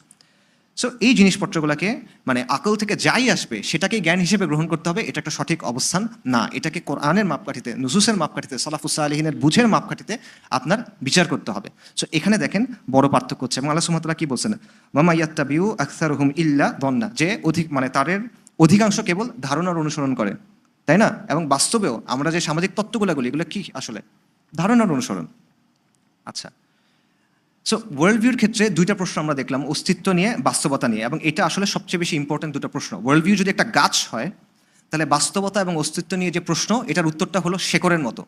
সো এই জিনিসপত্রগুলোকে, মানে আকল থেকে যাই আসবে সেটাকে জ্ঞান হিসেবে গ্রহণ করতে হবে, এটা একটা সঠিক অবস্থান না। এটাকে কোরআনের মাপকাঠিতে, নুসুসের মাপকাঠিতে, সালাফুস সালেহিনের বুঝের মাপকাঠিতে আপনার বিচার করতে হবে। সো এখানে দেখেন বড় পার্থক্য হচ্ছে। এবং আল্লাহ সুবহানাহু ওয়া তাআলা কি বলছেন? ওয়ামা ইয়াত্তাবিউ আকসারুহুম ইল্লা দন্না, যে মানে তাদের অধিকাংশ কেবল ধারণার অনুসরণ করে, তাই না? এবং বাস্তবেও আমরা যে সামাজিক তত্ত্বগুলো বলি, এগুলো কি আসলে? ধারণার অনুসরণ। আচ্ছা, সো ওয়ার্ল্ড ভিউর ক্ষেত্রে দুইটা প্রশ্ন আমরা দেখলাম, অস্তিত্ব নিয়ে, বাস্তবতা নিয়ে। এবং এটা আসলে সবচেয়ে বেশি ইম্পর্টেন্ট দুটো প্রশ্ন। ওয়ার্ল্ড ভিউ যদি একটা গাছ হয়, তাহলে বাস্তবতা এবং অস্তিত্ব নিয়ে যে প্রশ্ন, এটার উত্তরটা হলো শেকড়ের মতো।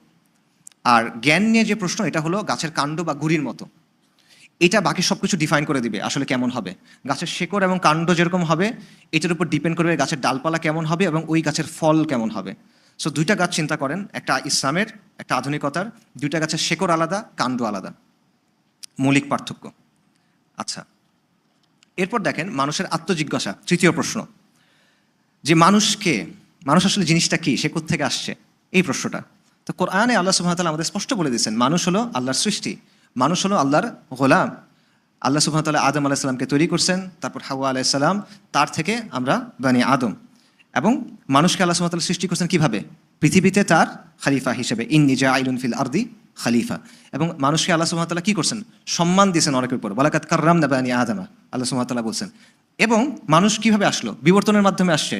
আর জ্ঞান নিয়ে যে প্রশ্ন, এটা হলো গাছের কাণ্ড বা গুড়ির মতো। এটা বাকি সব কিছু ডিফাইন করে দিবে আসলে কেমন হবে। গাছের শেকড় এবং কাণ্ড যেরকম হবে, এটার উপর ডিপেন্ড করবে গাছের ডালপালা কেমন হবে এবং ওই গাছের ফল কেমন হবে। সো দুইটা গাছ চিন্তা করেন, একটা ইসলামের, একটা আধুনিকতার। দুইটা গাছের শেকড় আলাদা, কাণ্ড আলাদা, মৌলিক পার্থক্য। আচ্ছা, এরপর দেখেন মানুষের আত্মজিজ্ঞাসা, তৃতীয় প্রশ্ন, যে মানুষকে, মানুষ আসলে জিনিসটা কি, সে কোত্থেকে আসছে, এই প্রশ্নটা। তো কোরআনে আল্লাহ সুবহানাহু ওয়া তাআলা আমাদের স্পষ্ট বলে দিয়েছেন মানুষ হলো আল্লাহর সৃষ্টি, মানুষ হলো আল্লাহর গোলাম। আল্লাহ সুবহানাহু ওয়া তাআলা আদম আলাইহিস সালামকে তৈরি করছেন, তারপর হাওয়া আলাইহিস সালাম, তার থেকে আমরা বানি আদম। এবং মানুষকে আল্লাহ সুবহানাহু ওয়া তাআলা সৃষ্টি করছেন কিভাবে? পৃথিবীতে তার খলিফা হিসেবে, ইন্নী জাইলুন ফিল আরদি খলিফা। এবং মানুষকে আল্লাহ সুবহানাহু ওয়া তাআলা কি করছেন? সম্মান দিয়েছেন অনেকের উপর, ওয়ালাকাদ কাররামনা বানি আদম, আল্লাহ সুবহানাহু ওয়া তাআলা বলছেন। এবং মানুষ কিভাবে আসলো? বিবর্তনের মাধ্যমে আসছে।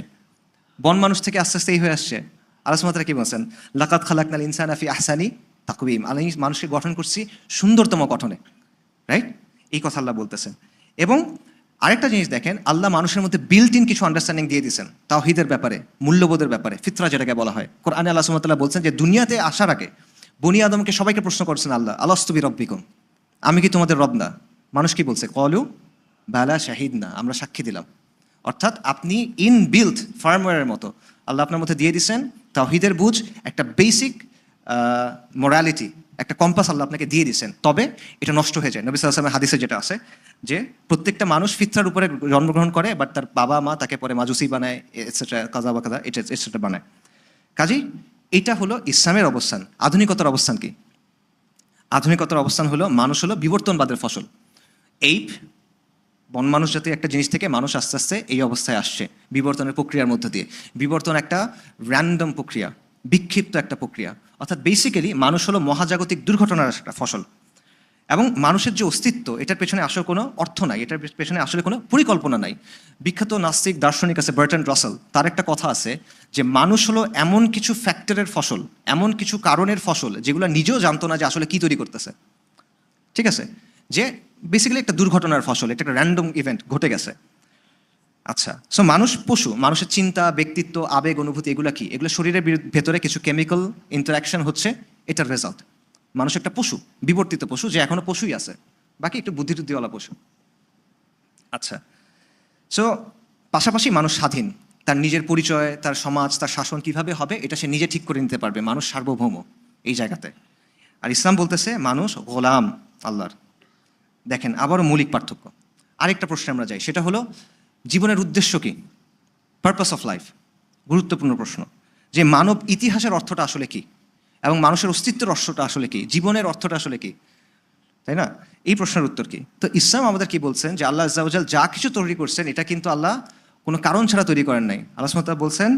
বন মানুষ থেকে আস্তে আস্তে এই হয়ে আসছে। আল্লাহ সুবহানাহু ওয়া তাআলা কি বলছেন? লাকাদ খালাকনাল ইনসানা ফি আহসানি তাকওয়িম, আমি মানুষকে গঠন করছি সুন্দরতম গঠনে, রাইট? এই কথা আল্লাহ বলতেছেন। এবং আরেকটা জিনিস দেখেন, আল্লাহ মানুষের মধ্যে বিল্ট ইন কিছু আন্ডারস্ট্যান্ডিং দিয়ে দিয়েছেন তাওহীদের ব্যাপারে, মূল্যবোধের ব্যাপারে, ফিতরা যেটাকে বলা হয়। কোরআনে আল্লাহ সুবহানাহু ওয়া তাআলা বলছেন যে দুনিয়াতে আসার আগে বনি আদমকে সবাইকে প্রশ্ন করছেন আল্লাহ, আলাস্তু বিরব্বিকুম, আমি কি তোমাদের রব না? মানুষ কি বলছে? ক্বালু বালা শাহিদনা, আমরা সাক্ষী দিলাম। অর্থাৎ আপনি ইনবিল্ট ফার্মওয়্যারের মতো আল্লাহ আপনার মধ্যে দিয়ে দিয়েছেন তাওহীদের বুঝ, একটা বেসিক মোরালিটি, একটা কম্পাস আল্লাহ আপনাকে দিয়ে দিয়েছেন। তবে এটা নষ্ট হয়ে যায়। নবী সাল্লাল্লাহু আলাইহি ওয়াসাল্লামের হাদিসে যেটা আছে যে প্রত্যেকটা মানুষ ফিতরার উপরে জন্মগ্রহণ করে, বাট তার বাবা মা তাকে পরে মাজুসি বানায়, এটসেট্রা, কাজা বা কাজা, এটসেট্রা বানায়। কাজেই এটা হলো ইসলামের অবস্থান। আধুনিকতার অবস্থান কি? আধুনিকতার অবস্থান হলো মানুষ হলো বিবর্তনবাদের ফসল। এই বন মানুষ জাতীয় একটা জিনিস থেকে মানুষ আস্তে আস্তে এই অবস্থায় আসছে বিবর্তনের প্রক্রিয়ার মধ্য দিয়ে। বিবর্তন একটা র্যান্ডম প্রক্রিয়া, বিক্ষিপ্ত একটা প্রক্রিয়া। অর্থাৎ বেসিক্যালি মানুষ হলো মহাজাগতিক দুর্ঘটনার একটা ফসল। এবং মানুষের যে অস্তিত্ব, এটার পেছনে আসলে কোনো অর্থ নাই, এটার পেছনে আসলে কোনো পরিকল্পনা নাই। বিখ্যাত নাস্তিক দার্শনিক আছে বার্ট্রান্ড রাসেল, তার একটা কথা আছে যে মানুষ হলো এমন কিছু ফ্যাক্টরের ফসল, এমন কিছু কারণের ফসল যেগুলো নিজেও জানতো না যে আসলে কি তৈরি করতেছে। ঠিক আছে? যে বেসিক্যালি একটা দুর্ঘটনার ফসল, এটা একটা র্যান্ডম ইভেন্ট ঘটে গেছে। আচ্ছা, সো মানুষ পশু, মানুষের চিন্তা, ব্যক্তিত্ব, আবেগ, অনুভূতি, এগুলো কি? এগুলো শরীরের ভেতরে কিছু কেমিক্যাল ইন্টারাকশন হচ্ছে, এটার রেজাল্ট। মানুষ একটা পশু, বিবর্তিত পশু, যে এখনো পশুই আছে, বাকি একটু বুদ্ধিটুদ্ধিওয়ালা পশু। আচ্ছা, সো পাশাপাশি মানুষ স্বাধীন, তার নিজের পরিচয়, তার সমাজ, তার শাসন কিভাবে হবে এটা সে নিজে ঠিক করে নিতে পারবে। মানুষ সার্বভৌম এই জায়গাতে। আর ইসলাম বলতেছে মানুষ গোলাম আল্লাহর। দেখেন আবারও মৌলিক পার্থক্য। আরেকটা প্রশ্নে আমরা যাই, সেটা হলো জীবনের উদ্দেশ্য কি? পারপাস অফ লাইফ, গুরুত্বপূর্ণ প্রশ্ন। যে মানব ইতিহাসের অর্থটা আসলে কি, এবং মানুষের অস্তিত্বের অর্থটা আসলে কি, জীবনের অর্থটা আসলে কি, তাই না? এই প্রশ্নের উত্তর কি? তো ইসলাম আমাদের কি বলছেন যে আল্লাহ আজ্জা ওয়া জাল যা কিছু তৈরি করছেন এটা কিন্তু আল্লাহ কোনো কারণ ছাড়া তৈরি করেন নাই। আল্লাহ সুবহানাহু ওয়া তাআলা বলছেন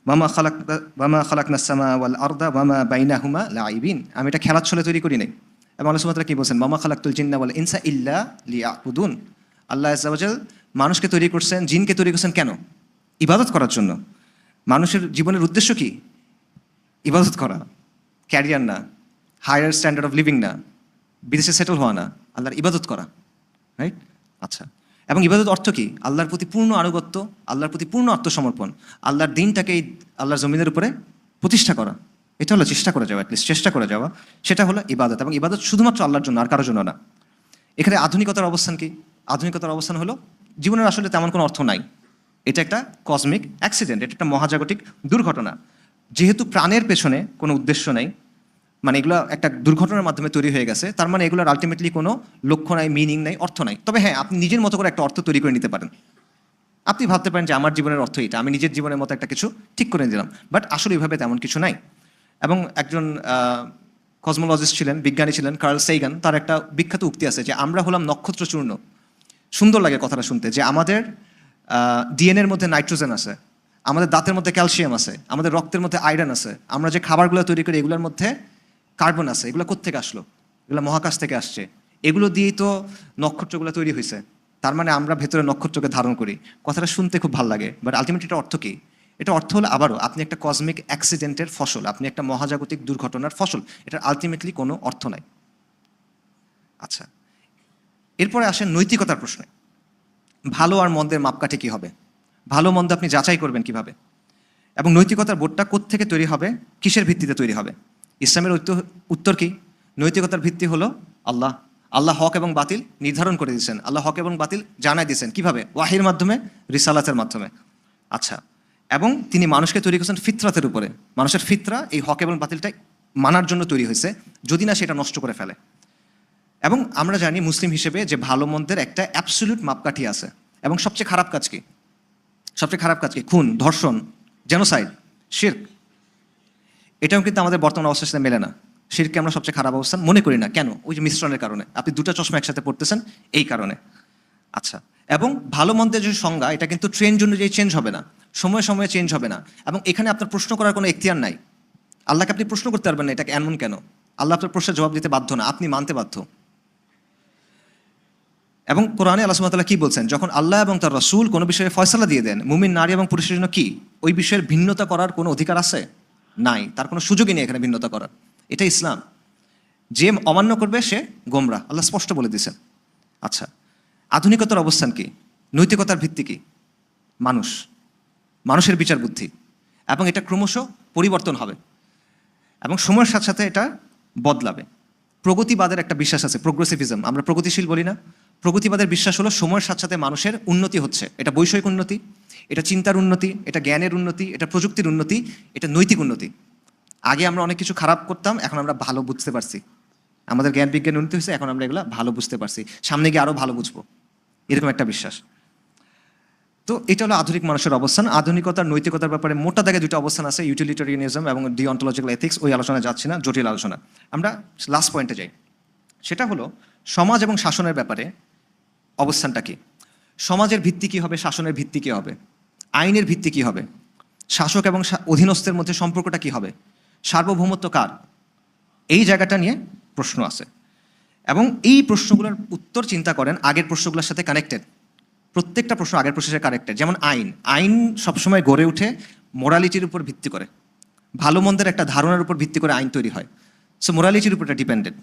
ওয়ামা খালাকনাস সামা ওয়াল আরদা ওয়ামা বাইনাহুমা লাইবিন, আমি এটা খেলার ছলে তৈরি করি নাই। এবং আল্লাহ সুবহানাহু ওয়া তাআলা কি বলছেন? ওয়ামা খালাকতুল জিন্না ওয়াল ইনসা ইল্লা লিয়াবুদুন, আল্লাহ আজ্জা ওয়া জাল মানুষকে তৈরি করছেন, জিনকে তৈরি করছেন কেন? ইবাদত করার জন্য। মানুষের জীবনের উদ্দেশ্য কি? ইবাদত করা, ক্যারিয়ার না, হায়ার স্ট্যান্ডার্ড অফ লিভিং না, বিদেশে সেটেল হওয়া না, আল্লাহর ইবাদত করা, রাইট? আচ্ছা, এবং ইবাদত অর্থ কি? আল্লাহর প্রতি পূর্ণ আনুগত্য, আল্লাহর প্রতি পূর্ণ আত্মসমর্পণ, আল্লাহর দিনটাকে এই আল্লাহর জমিনের উপরে প্রতিষ্ঠা করা। এটা হলো চেষ্টা করে যাওয়া, অ্যাটলিস্ট চেষ্টা করে যাওয়া, সেটা হলো ইবাদত। এবং ইবাদত শুধুমাত্র আল্লাহর জন্য, আর কারোর জন্য না। এখানে আধুনিকতার অবস্থান কি? আধুনিকতার অবস্থান হলো জীবনের আসলে তেমন কোনো অর্থ নাই, এটা একটা কসমিক অ্যাক্সিডেন্ট, এটা একটা মহাজাগতিক দুর্ঘটনা। যেহেতু প্রাণের পেছনে কোনো উদ্দেশ্য নেই, মানে এগুলো একটা দুর্ঘটনার মাধ্যমে তৈরি হয়ে গেছে, তার মানে এগুলোর আলটিমেটলি কোনো লক্ষ্য নাই, মিনিং নাই, অর্থ নাই। তবে হ্যাঁ, আপনি নিজের মতো করে একটা অর্থ তৈরি করে নিতে পারেন। আপনি ভাবতে পারেন যে আমার জীবনের অর্থ এটা, আমি নিজের জীবনের মতো একটা কিছু ঠিক করে দিলাম, বাট আসলে এইভাবে তেমন কিছু নাই। এবং একজন কসমোলজিস্ট ছিলেন, বিজ্ঞানী ছিলেন, কার্ল সেইগান, তার একটা বিখ্যাত উক্তি আছে যে আমরা হলাম নক্ষত্র চূর্ণ। সুন্দর লাগে কথাটা শুনতে, যে আমাদের ডিএনএর মধ্যে নাইট্রোজেন আছে, আমাদের দাঁতের মধ্যে ক্যালসিয়াম আছে, আমাদের রক্তের মধ্যে আয়রন আছে, আমরা যে খাবারগুলো তৈরি করি এগুলোর মধ্যে কার্বন আছে। এগুলো কোত্থেকে আসলো? এগুলো মহাকাশ থেকে আসছে। এগুলো দিয়েই তো নক্ষত্রগুলো তৈরি হয়েছে। তার মানে আমরা ভেতরে নক্ষত্রকে ধারণ করি। কথাটা শুনতে খুব ভালো লাগে, বাট আলটিমেটলি এটা অর্থ কী? এটা অর্থ হলো আবারও আপনি একটা কসমিক অ্যাক্সিডেন্টের ফসল, আপনি একটা মহাজাগতিক দুর্ঘটনার ফসল। এটার আলটিমেটলি কোনো অর্থ নাই। আচ্ছা, এরপরে আসেন নৈতিকতার প্রশ্নে। ভালো আর মন্দের মাপকাঠি কী হবে? ভালো মন্দ আপনি যাচাই করবেন কিভাবে? এবং নৈতিকতার বোর্ডটা কোত্থেকে তৈরি হবে, কিসের ভিত্তিতে তৈরি হবে? ইসলামের উত্তর কি? নৈতিকতার ভিত্তি হলো আল্লাহ। আল্লাহ হক এবং বাতিল নির্ধারণ করে দিয়েছেন, আল্লাহ হক এবং বাতিল জানাই দিয়েছেন। কিভাবে? ওয়াহির মাধ্যমে, রিসালাতের মাধ্যমে। আচ্ছা, এবং তিনি মানুষকে তৈরি করেছেন ফিতরাতের উপরে। মানুষের ফিতরা এই হক এবং বাতিলটাই মানার জন্য তৈরি হয়েছে, যদি না সেটা নষ্ট করে ফেলে। এবং আমরা জানি মুসলিম হিসেবে যে ভালো মন্দের একটা অ্যাবসলিউট মাপকাঠি আছে। এবং সবচেয়ে খারাপ কাজ কি? সবচেয়ে খারাপ কাজ কি? খুন, ধর্ষণ, জেনোসাইড, শিরক। এটাও কিন্তু আমাদের বর্তমান অবস্থার সাথে মেলে না। শিরকে আমরা সবচেয়ে খারাপ অবস্থান মনে করি না, কেন? ওই যে মিশ্রণের কারণে, আপনি দুটো চশমা একসাথে পড়তেছেন এই কারণে। আচ্ছা, এবং ভালো মন্দের যে সংজ্ঞা, এটা কিন্তু ট্রেন্ড অনুযায়ী চেঞ্জ হবে না, সময়ে সময়ে চেঞ্জ হবে না, এবং এখানে আপনার প্রশ্ন করার কোনো এখতিয়ার নাই। আল্লাহকে আপনি প্রশ্ন করতে পারবেন না এটাকে এমন কেন। আল্লাহ আপনার প্রশ্নের জবাব দিতে বাধ্য না, আপনি মানতে বাধ্য। এবং কোরআনে আল্লাহ সুবহানাহু ওয়া তাআলা কি বলছেন, যখন আল্লাহ এবং তার রাসূল কোনো বিষয়ে ফয়সালা দিয়ে দেন, মুমিন নারী এবং পুরুষের জন্য কি ওই বিষয়ের ভিন্নতা করার কোনো অধিকার আছে? নাই, তার কোনো সুযোগই নেই এখানে ভিন্নতা করার। এটা ইসলাম। যে অমান্য করবে সে গোমরা, আল্লাহ স্পষ্ট বলে দিয়েছেন। আচ্ছা, আধুনিকতার অবস্থান কি? নৈতিকতার ভিত্তি কি? মানুষ, মানুষের বিচার বুদ্ধি, এবং এটা ক্রমশ পরিবর্তন হবে এবং সময়ের সাথে সাথে এটা বদলাবে। প্রগতিবাদের একটা বিশ্বাস আছে, প্রোগ্রেসিভিজম, আমরা প্রগতিশীল বলি না? প্রগতিবাদের বিশ্বাস হলো সময়ের সাথে সাথে মানুষের উন্নতি হচ্ছে। এটা বৈষয়িক উন্নতি, এটা চিন্তার উন্নতি, এটা জ্ঞানের উন্নতি, এটা প্রযুক্তির উন্নতি, এটা নৈতিক উন্নতি। আগে আমরা অনেক কিছু খারাপ করতাম, এখন আমরা ভালো বুঝতে পারছি। আমাদের জ্ঞান বিজ্ঞান উন্নতি হয়েছে, এখন আমরা এগুলো ভালো বুঝতে পারছি, সামনে গিয়ে আরও ভালো বুঝবো, এরকম একটা বিশ্বাস। তো এটা হলো আধুনিক মানুষের অবস্থান। আধুনিকতার নৈতিকতার ব্যাপারে মোটা দাগে দুটো অবস্থান আছে, ইউটিলিটারিয়ানিজম এবং ডিঅন্টোলজিক্যাল এথিক্স। ওই আলোচনায় যাচ্ছি না, জটিল আলোচনা। আমরা লাস্ট পয়েন্টে যাই, সেটা হলো সমাজ এবং শাসনের ব্যাপারে অবস্থানটা কি। সমাজের ভিত্তি কী হবে, শাসনের ভিত্তি কী হবে, আইনের ভিত্তি কী হবে, শাসক এবং অধীনস্থের মধ্যে সম্পর্কটা কী হবে, সার্বভৌমত্ব কার, এই জায়গাটা নিয়ে প্রশ্ন আছে। এবং এই প্রশ্নগুলোর উত্তর চিন্তা করেন আগের প্রশ্নগুলোর সাথে কানেক্টেড। প্রত্যেকটা প্রশ্ন আগের প্রশ্নের সাথে কানেক্টেড। যেমন আইন সবসময় গড়ে ওঠে মোরালিটির উপর ভিত্তি করে, ভালো মন্দের একটা ধারণার উপর ভিত্তি করে আইন তৈরি হয়। সো মোরালিটির উপর এটা ডিপেন্ডেন্ট।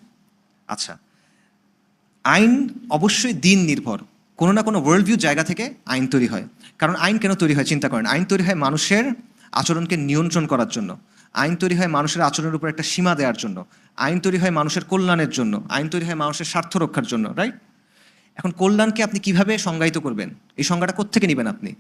আচ্ছা, আইন অবশ্যই দিন নির্ভর, কোনো না কোনো ওয়ার্ল্ড ভিউ জায়গা থেকে আইন তৈরি হয়। কারণ আইন কেন তৈরি হয় চিন্তা করেন। আইন তৈরি হয় মানুষের আচরণকে নিয়ন্ত্রণ করার জন্য, আইন তৈরি হয় মানুষের আচরণের উপর একটা সীমা দেওয়ার জন্য, আইন তৈরি হয় মানুষের কল্যাণের জন্য, আইন তৈরি হয় মানুষের স্বার্থ রক্ষার জন্য, রাইট? এখন কল্যাণকে আপনি কিভাবে সংজ্ঞায়িত করবেন? এই সংজ্ঞাটা কোত্থেকে নেবেন আপনি?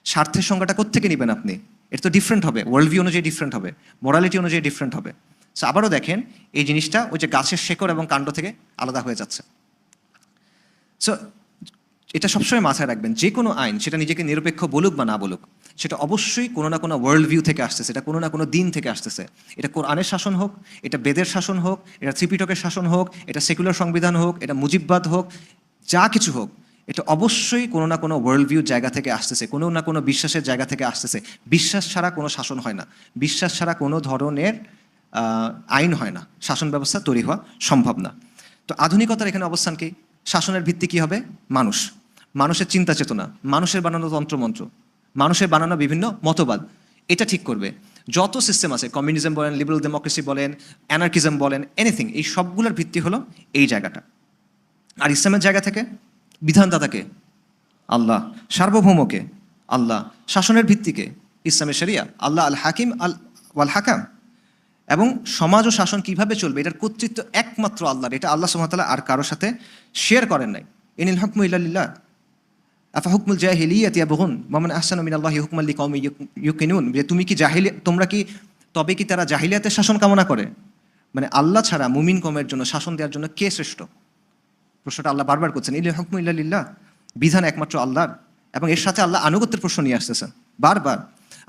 স্বার্থের সংজ্ঞাটা কোত্থেকে নেবেন আপনি? এটা তো ডিফারেন্ট হবে, ওয়ার্ল্ড ভিউ অনুযায়ী ডিফারেন্ট হবে, মোরালিটি অনুযায়ী ডিফারেন্ট হবে। সো আবারও দেখেন, এই জিনিসটা ওই যে গাছের শেকড় এবং কাণ্ড থেকে আলাদা হয়ে যাচ্ছে। সো এটা সবসময় মাথায় রাখবেন, যে কোনো আইন সেটা নিজেকে নিরপেক্ষ বলুক বা না বলুক, সেটা অবশ্যই কোনো না কোনো ওয়ার্ল্ড ভিউ থেকে আসতেছে, এটা কোনো না কোনো দিন থেকে আসতেছে। এটা কোরআনের শাসন হোক, এটা বেদের শাসন হোক, এটা ত্রিপিটকের শাসন হোক, এটা সেকুলার সংবিধান হোক, এটা মুজিববাদ হোক, যা কিছু হোক, এটা অবশ্যই কোনো না কোনো ওয়ার্ল্ড ভিউ জায়গা থেকে আসতেছে, কোনো না কোনো বিশ্বাসের জায়গা থেকে আসতেছে। বিশ্বাস ছাড়া কোনো শাসন হয় না, বিশ্বাস ছাড়া কোনো ধরনের আইন হয় না, শাসন ব্যবস্থা তৈরি হওয়া সম্ভব না। তো আধুনিকতার এখানে অবস্থান কি? শাসনের ভিত্তি কী হবে? মানুষ, মানুষের চিন্তা চেতনা, মানুষের বানানো তন্ত্রমন্ত্র, মানুষের বানানো বিভিন্ন মতবাদ, এটা ঠিক করবে। যত সিস্টেম আছে, কমিউনিজম বলেন, লিবারাল ডেমোক্রেসি বলেন, অ্যানার্কিজম বলেন, এনিথিং, এই সবগুলোর ভিত্তি হলো এই জায়গাটা। আর ইসলামের জায়গা থেকে বিধানদাতাকে আল্লাহ, সার্বভৌমকে আল্লাহ, শাসনের ভিত্তিকে ইসলামের শরিয়া, আল্লাহ আল হাকিম ওয়াল হাকাম। এবং সমাজ ও শাসন কিভাবে চলবে এটার কর্তৃত্ব একমাত্র আল্লাহর, এটা আল্লাহ সুবহানাহু ওয়া তাআলা আর কারোর সাথে শেয়ার করেন নাই। ইনিল হুকমু ইল্লা লিল্লাহ আফা হুকমুল জাহিলিয়াতি ইয়াবগুন ওয়া মান আহসানু মিনাল্লাহি হুকমান লিকাউমিন ইউকিনুন। যে তুমি কি তোমরা কি, তবে কি তারা জাহিলিয়াতের শাসন কামনা করে? মানে আল্লাহ ছাড়া মুমিন কওমের জন্য শাসন দেওয়ার জন্য কে শ্রেষ্ঠ? প্রশ্নটা আল্লাহ বারবার করছেন। ইনিল হুকমু ইল্লা লিল্লাহ, বিধান একমাত্র আল্লাহর, এবং এর সাথে আল্লাহ আনুগত্যের প্রশ্ন নিয়ে আসতেছেন বারবার।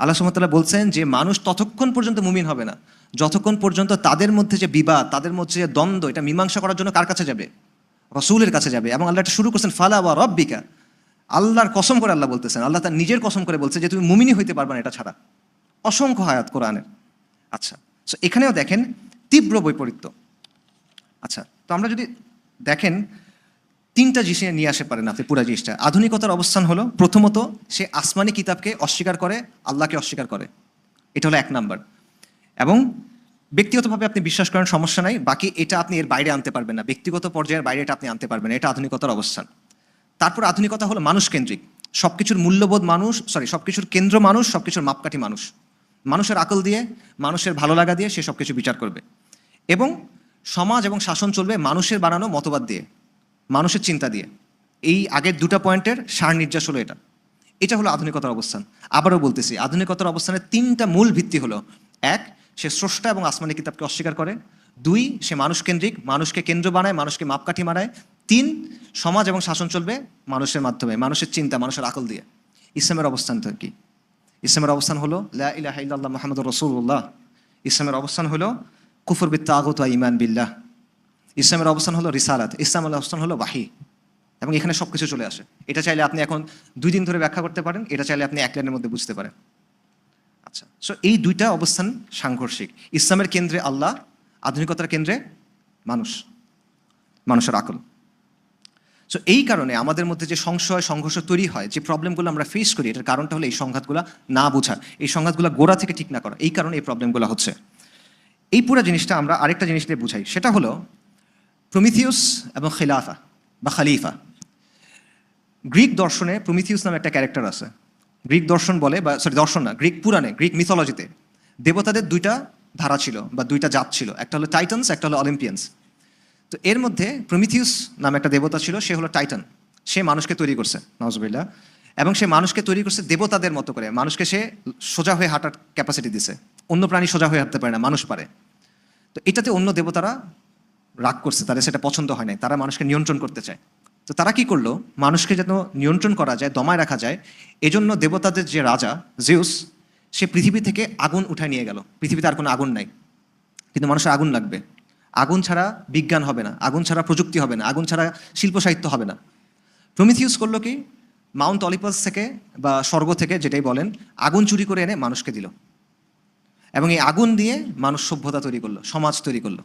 আল্লাহ সুবহানাহু ওয়া তাআলা বলছেন যে মানুষ ততক্ষণ পর্যন্ত মুমিন হবে না যতক্ষণ পর্যন্ত তাদের মধ্যে যে বিবাদ, তাদের মধ্যে যে দ্বন্দ্ব, এটা মীমাংসা করার জন্য কার কাছে যাবে? রাসূলের কাছে যাবে। এবং আল্লাহ এটা শুরু করছেন ফালা ওয়া রাব্বিকা, আল্লাহর কসম করে আল্লাহ বলতেছেন, আল্লাহ তার নিজের কসম করে বলছে যে তুমি মুমিনই হইতে পারবে না এটা ছাড়া। অসংখ্য আয়াত কোরআনের। আচ্ছা, সো এখানেও দেখেন তীব্র বৈপরীত্য। আচ্ছা, তো আমরা যদি দেখেন তিনটা জিনিস নিয়ে আসতে পারেন আপনি পুরো জিনিসটা। আধুনিকতার অবস্থান হলো প্রথমত সে আসমানি কিতাবকে অস্বীকার করে, আল্লাহকে অস্বীকার করে, এটা হলো এক নাম্বার। এবং ব্যক্তিগতভাবে আপনি বিশ্বাস করেন সমস্যা নাই, বাকি এটা আপনি এর বাইরে আনতে পারবেন না, ব্যক্তিগত পর্যায়ের বাইরে এটা আপনি আনতে পারবেন না, এটা আধুনিকতার অবস্থান। তারপর আধুনিকতা হলো মানুষ কেন্দ্রিক, সবকিছুর মূল্যবোধ মানুষ, সবকিছুর কেন্দ্র মানুষ, সবকিছুর মাপকাঠি মানুষ, মানুষের আকল দিয়ে, মানুষের ভালো লাগা দিয়ে সে সবকিছু বিচার করবে। এবং সমাজ এবং শাসন চলবে মানুষের বানানো মতবাদ দিয়ে, মানুষের চিন্তা দিয়ে। এই আগের দুটো পয়েন্টের সার নির্যাস হলো এটা। এটা হলো আধুনিকতার অবস্থান। আবারও বলতেছি, আধুনিকতার অবস্থানের তিনটা মূল ভিত্তি হলো: এক, সে স্রষ্টা এবং আসমানি কিতাবকে অস্বীকার করে; দুই, সে মানুষ কেন্দ্রিক, মানুষকে কেন্দ্র বানায়, মানুষকে মাপকাঠি মানায়; তিন, সমাজ এবং শাসন চলবে মানুষের মাধ্যমে, মানুষের চিন্তা, মানুষের আকল দিয়ে। ইসলামের অবস্থানটা কি? ইসলামের অবস্থান হলো লা ইলাহা ইল্লাল্লাহ মুহাম্মাদুর রাসূলুল্লাহ। ইসলামের অবস্থান হলো কুফর বিত তাগুত ওয়া ঈমান বিল্লাহ। ইসলামের অবস্থান হলো রিসালাত, ইসলামের অবস্থান হলো ওয়াহি। এবং এখানে সব কিছু চলে আসে। এটা চাইলে আপনি এখন 2 দিন ধরে ব্যাখ্যা করতে পারেন, এটা চাইলে আপনি 1 লাইনের মধ্যে বুঝতে পারেন। আচ্ছা, সো এই দুইটা অবস্থান সাংঘর্ষিক। ইসলামের কেন্দ্রে আল্লাহ, আধুনিকতার কেন্দ্রে মানুষ, মানুষের আকল। সো এই কারণে আমাদের মধ্যে যে সংশয় সংঘর্ষ তৈরি হয়, যে প্রবলেমগুলো আমরা ফেস করি, এটার কারণটা হলো এই সংঘাতগুলো না বোঝা, এই সংঘাতগুলো গোড়া থেকে ঠিক না করা। এই কারণে এই প্রবলেমগুলো হচ্ছে। এই পুরো জিনিসটা আমরা আরেকটা জিনিস দিয়ে বুঝাই, সেটা হলো প্রমিথিউস এবং খিলাফা বা খালিফা। গ্রিক দর্শনে প্রমিথিউস নামে একটা ক্যারেক্টার আছে। গ্রিক দর্শন বলে, বা সরি দর্শন না, গ্রিক পুরাণে, গ্রিক মিথোলজিতে দেবতাদের 2টা ধারা ছিল বা 2টা জাত ছিল, একটা হলো টাইটানস, একটা হলো অলিম্পিয়ান্স। তো এর মধ্যে প্রমিথিউস নামে একটা দেবতা ছিল, সে হলো টাইটান। সে মানুষকে তৈরি করছে, নাউজুবিল্লাহ, এবং সে মানুষকে তৈরি করছে দেবতাদের মতো করে। মানুষকে সে সোজা হয়ে হাঁটার ক্যাপাসিটি দিছে। অন্য প্রাণী সোজা হয়ে হাঁটতে পারে না, মানুষ পারে। তো এটাতে অন্য দেবতারা রাগ করছে, তাদের সেটা পছন্দ হয় নাই, তারা মানুষকে নিয়ন্ত্রণ করতে চায়। তো তারা কি করলো, মানুষকে যেন নিয়ন্ত্রণ করা যায়, দমায় রাখা যায়, এজন্য দেবতাদের যে রাজা জিউস, সে পৃথিবী থেকে আগুন উঠায় নিয়ে গেল। পৃথিবীতে আর কোনো আগুন নাই, কিন্তু মানুষের আগুন লাগবে। আগুন ছাড়া বিজ্ঞান হবে না, আগুন ছাড়া প্রযুক্তি হবে না, আগুন ছাড়া শিল্প সাহিত্য হবে না। প্রমিথিউস করলো কি, মাউন্ট অলিম্পাস থেকে বা স্বর্গ থেকে যেটাই বলেন, আগুন চুরি করে এনে মানুষকে দিল। এবং এই আগুন দিয়ে মানুষ সভ্যতা তৈরি করলো, সমাজ তৈরি করলো।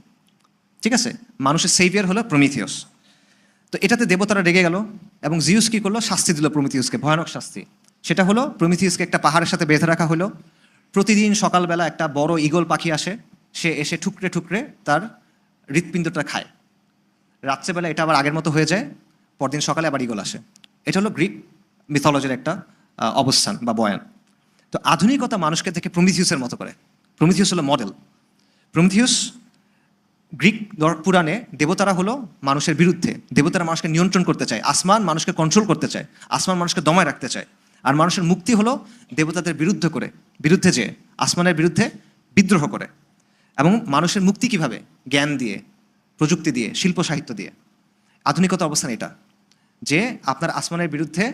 ঠিক আছে, মানুষের সেভিয়ার হলো প্রমিথিউস। তো এটাতে দেবতারা রেগে গেল এবং জিউস কি করলো, শাস্তি দিল প্রমিথিউসকে, ভয়ানক শাস্তি। সেটা হলো প্রমিথিউসকে একটা পাহাড়ের সাথে বেঁধে রাখা হলো। প্রতিদিন সকালবেলা একটা বড় ঈগল পাখি আসে, সে এসে ঠুকরে ঠুকরে তার হৃৎপিণ্ডটা খায়। রাত্রেবেলা এটা আবার আগের মতো হয়ে যায়, পরদিন সকালে আবার ঈগল আসে। এটা হলো গ্রিক মিথোলজির একটা অবস্থান বা বয়ান। তো আধুনিকতা মানুষকে দেখে প্রমিথিউসের মতো করে। প্রমিথিউস হলো মডেল। প্রমিথিউস গ্রিক পুরাণে দেবতারা হলো মানুষের বিরুদ্ধে, দেবতারা মানুষকে নিয়ন্ত্রণ করতে চায়, আসমান মানুষকে কন্ট্রোল করতে চায়, আসমান মানুষকে দমায় রাখতে চায়। আর মানুষের মুক্তি হলো দেবতাদের বিরুদ্ধে যে আসমানের বিরুদ্ধে বিদ্রোহ করে। এবং মানুষের মুক্তি কিভাবে, জ্ঞান দিয়ে, প্রযুক্তি দিয়ে, শিল্প সাহিত্য দিয়ে। আধুনিকতা অবস্থান এটা, যে আপনার আসমানের বিরুদ্ধে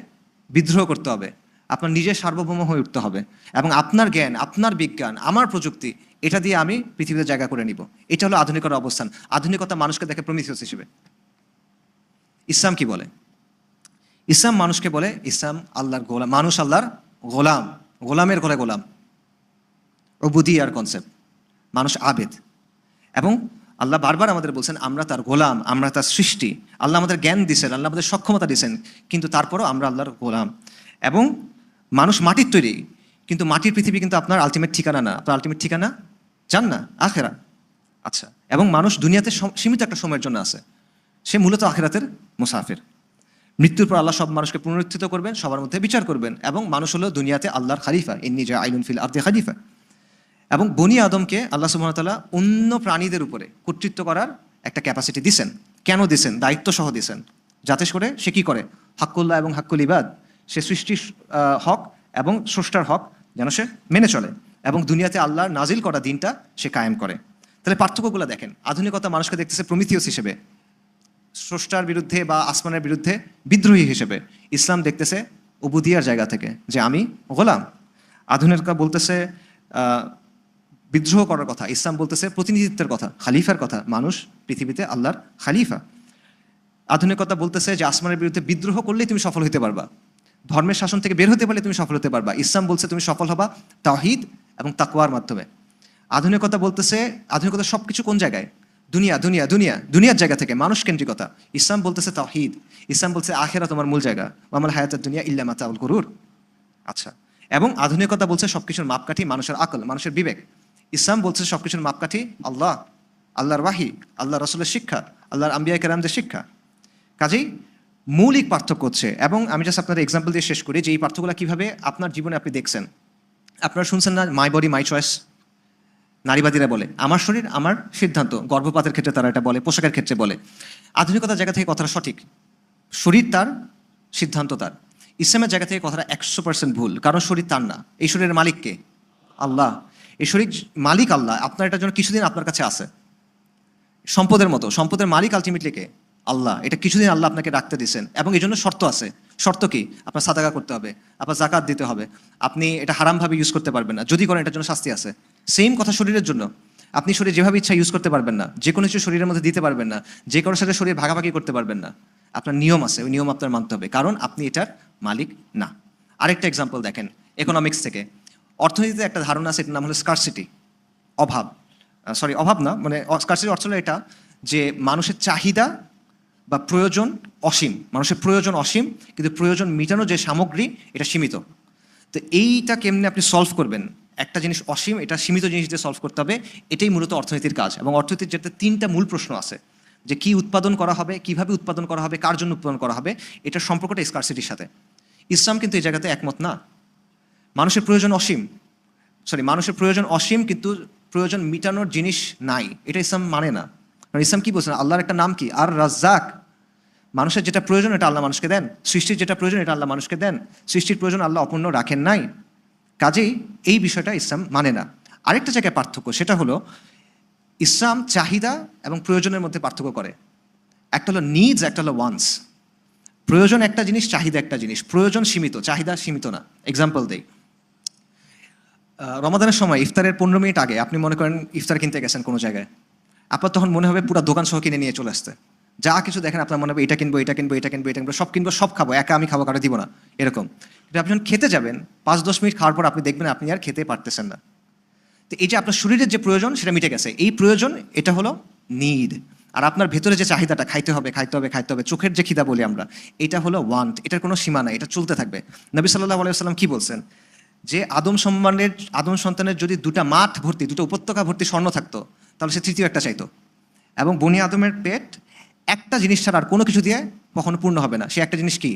বিদ্রোহ করতে হবে, আপনার নিজের সার্বভৌম হয়ে উঠতে হবে, এবং আপনার জ্ঞান, আপনার বিজ্ঞান, আমার প্রযুক্তি, এটা দিয়ে আমি পৃথিবীতে জায়গা করে নিব। এটা হলো আধুনিকতার অবস্থান। আধুনিকতা মানুষকে দেখে প্রমিথিউস হিসেবে। ইসলাম কি বলে? ইসলাম মানুষকে বলে, ইসলাম আল্লাহর গোলাম, মানুষ আল্লাহর গোলাম, গোলামের ঘরে গোলাম, উবুদিয়ার কনসেপ্ট। মানুষ আবেদ, এবং আল্লাহ বারবার আমাদের বলছেন আমরা তার গোলাম, আমরা তার সৃষ্টি। আল্লাহ আমাদের জ্ঞান দিয়েছেন, আল্লাহ আমাদের সক্ষমতা দিয়েছেন, কিন্তু তারপরও আমরা আল্লাহর গোলাম। এবং মানুষ মাটির তৈরি, কিন্তু মাটির পৃথিবী কিন্তু আপনার আলটিমেট ঠিকানা না। আপনার আলটিমেট ঠিকানা জান্নাত, আখেরা। আচ্ছা, এবং মানুষ দুনিয়াতে সীমিত একটা সময়ের জন্য আছে, সে মূলত আখেরাতের মুসাফির। মৃত্যুর পর আল্লাহ সব মানুষকে পুনরুত্থিত করবেন, সবার মধ্যে বিচার করবেন, এবং মানুষ হলো দুনিয়াতে আল্লাহর খালিফা, ইন্নী জাইলুন ফিল আরদি খালিফা। এবং বনি আদমকে আল্লাহ সুবহানাহু ওয়া তাআলা অন্য প্রাণীদের উপরে কর্তৃত্ব করার একটা ক্যাপাসিটি দিছেন। কেন দিছেন? দায়িত্ব সহ দিছেন, যাতে করে সে কি করে, হাক্কুল্লাহ এবং হাক্কুল ইবাদ, সে সৃষ্টির হক এবং স্রষ্টার হক যেন সে মেনে চলে, এবং দুনিয়াতে আল্লাহর নাজিল করা দিনটা সে কায়েম করে। তাহলে পার্থক্যগুলো দেখেন। আধুনিকতা মানুষকে দেখতেছে প্রমিথিউস হিসেবে, স্রষ্টার বিরুদ্ধে বা আসমানের বিরুদ্ধে বিদ্রোহী হিসেবে। ইসলাম দেখতেছে উবুদিয়ার জায়গা থেকে, যে আমি গোলাম। আধুনিকতা বলতেছে বিদ্রোহ করার কথা, ইসলাম বলতেছে প্রতিনিধিত্বের কথা, খালিফার কথা। মানুষ পৃথিবীতে আল্লাহর খালিফা। আধুনিকতা বলতেছে যে আসমানের বিরুদ্ধে বিদ্রোহ করলেই তুমি সফল হতে পারবা, ধর্মের শাসন থেকে বের হতে পারলে তুমি সফল হতে পারবা। ইসলাম বলছে তুমি সফল হবা তাওহীদ এবং তাকওয়ার মাধ্যমে। আধুনিকতা বলতেছে, আধুনিকতা সব কিছু কোন জায়গায়, দুনিয়া দুনিয়া দুনিয়া, দুনিয়ার জায়গা থেকে, মানুষ কেন্দ্রিকতা। ইসলাম বলতেছে তাওহীদ, ইসলাম বলছে আখিরা তোমার মূল জায়গা, ওয়ামাল হায়াতুদ দুনিয়া ইল্লা মাতাউল গুরুর। আচ্ছা, এবং আধুনিকতা বলছে সবকিছুর মাপকাঠি মানুষের আকল, মানুষের বিবেক। ইসলাম বলছে সবকিছুর মাপকাঠি আল্লাহ, আল্লাহর ওয়াহি, আল্লাহ রসুলের শিক্ষা, আল্লাহর আম্বিয়া কেরামদের শিক্ষা। কাজেই মৌলিক পার্থক্য হচ্ছে, এবং আমি জাস্ট আপনাদের এক্সাম্পল দিয়ে শেষ করি যে এই পার্থক্যগুলো কীভাবে আপনার জীবনে আপনি দেখছেন। আপনারা শুনছেন না, মাই বডি মাই চয়েস, নারীবাদীরা বলে আমার শরীর আমার সিদ্ধান্ত, গর্ভপাতের ক্ষেত্রে তারা এটা বলে, পোশাকের ক্ষেত্রে বলে। আধুনিকতার জায়গা থেকে কথাটা সঠিক, শরীর তার, সিদ্ধান্ত তার। ইসলামের জায়গা থেকে কথাটা 100% ভুল, কারণ শরীর তার না, এই শরীরের মালিক কে? আল্লাহ। এই শরীর মালিক আল্লাহ, আপনার এটার জন্য কিছুদিন আপনার কাছে আছে। সম্পদের মতো, সম্পদের মালিক আলটিমেটলি কে? আল্লাহ। এটা কিছুদিন আল্লাহ আপনাকে রাখতে দিয়েছেন, এবং এই জন্য শর্ত আছে। শর্ত কি? আপনার সাদাকা করতে হবে, আপনার জাকাত দিতে হবে, আপনি এটা হারামভাবে ইউজ করতে পারবেন না, যদি করেন এটার জন্য শাস্তি আছে। সেম কথা শরীরের জন্য। আপনি শরীর যেভাবে ইচ্ছা ইউজ করতে পারবেন না, যে কোনো কিছু শরীরের মধ্যে দিতে পারবেন না, যে কারোর সাথে শরীর ভাগাভাগি করতে পারবেন না। আপনার নিয়ম আছে, ওই নিয়ম আপনার মানতে হবে, কারণ আপনি এটার মালিক না। আরেকটা এক্সাম্পল দেখেন ইকোনমিক্স থেকে। অর্থনীতিতে একটা ধারণা আছে, এটার নাম হলো স্কারসিটি, অভাব। অভাব না, মানে স্কারসিটি অর্থ হলো এটা যে মানুষের চাহিদা বা প্রয়োজন অসীম, মানুষের প্রয়োজন অসীম, কিন্তু প্রয়োজন মেটানো যে সামগ্রী এটা সীমিত। তো এইটা কেমনে আপনি সলভ করবেন? একটা জিনিস অসীম, এটা সীমিত জিনিস দিয়ে সলভ করতে হবে। এটাই মূলত অর্থনীতির কাজ। এবং অর্থনীতির যেটা 3টা মূল প্রশ্ন আছে, যে কি উৎপাদন করা হবে, কিভাবে উৎপাদন করা হবে, কার জন্য উৎপাদন করা হবে, এটার সম্পর্কটা স্কারসিটির সাথে। ইসলাম কিন্তু এই জায়গাতে একমত না। মানুষের প্রয়োজন অসীম, মানুষের প্রয়োজন অসীম কিন্তু প্রয়োজন মিটানোর জিনিস নাই, এটা ইসলাম মানে না। কারণ ইসলাম কি বলছেন? আল্লাহর একটা নাম কি? আর রাজ্জাক। মানুষের যেটা প্রয়োজন এটা আল্লাহ মানুষকে দেন, সৃষ্টির যেটা প্রয়োজন এটা আল্লাহ মানুষকে দেন, সৃষ্টির প্রয়োজন আল্লাহ অপূর্ণ রাখেন নাই। কাজেই এই বিষয়টা ইসলাম মানে না। আরেকটা জায়গায় পার্থক্য, সেটা হলো ইসলাম চাহিদা এবং প্রয়োজনের মধ্যে পার্থক্য করে। একটা হলো নিডস, একটা হলো ওয়ান্স। প্রয়োজন একটা জিনিস, চাহিদা একটা জিনিস। প্রয়োজন সীমিত, চাহিদা সীমিত না। এক্সাম্পল দেই, রমাদানের সময় ইফতারের 15 মিনিট আগে আপনি মনে করেন ইফতার কিনতে গেছেন কোনো জায়গায়, আপনার তখন মনে হবে পুরো দোকান সহ কিনে নিয়ে চলে আসতে। যা কিছু দেখেন আপনার মনে হবে এটা কিনবো, এটা কিনবো, এটা কিনবো, এটা কিনবো, সব কিনবো, সব খাবো, একা আমি খাবো, কারো দিব না, এরকম। কিন্তু আপনি যখন খেতে যাবেন 5-10 মিনিট খাওয়ার পর আপনি দেখবেন আপনি আর খেতে পারতেছেন না। তো এই যে আপনার শরীরের যে প্রয়োজন সেটা মিটে গেছে, এই প্রয়োজন এটা হলো নিড। আর আপনার ভেতরে যে চাহিদাটা, খাইতে হবে, খাইতে হবে, খাইতে হবে, চোখের যে খিদা বলি আমরা, এটা হলো ওয়ান্ট। এটার কোনো সীমা নাই, এটা চলতে থাকবে। নবী সাল্লাল্লাহু আলাইহি ওয়াসাল্লাম কি বলছেন? যে আদম সন্তানের যদি 2টা মাঠ ভর্তি, 2টা উপত্যকা ভর্তি স্বর্ণ থাকতো, তাহলে সে তৃতীয় একটা চাইতো। এবং বনি আদমের পেট একটা জিনিস ছাড়া আর কোনো কিছু দিয়ে কখনো পূর্ণ হবে না। সে একটা জিনিস কি?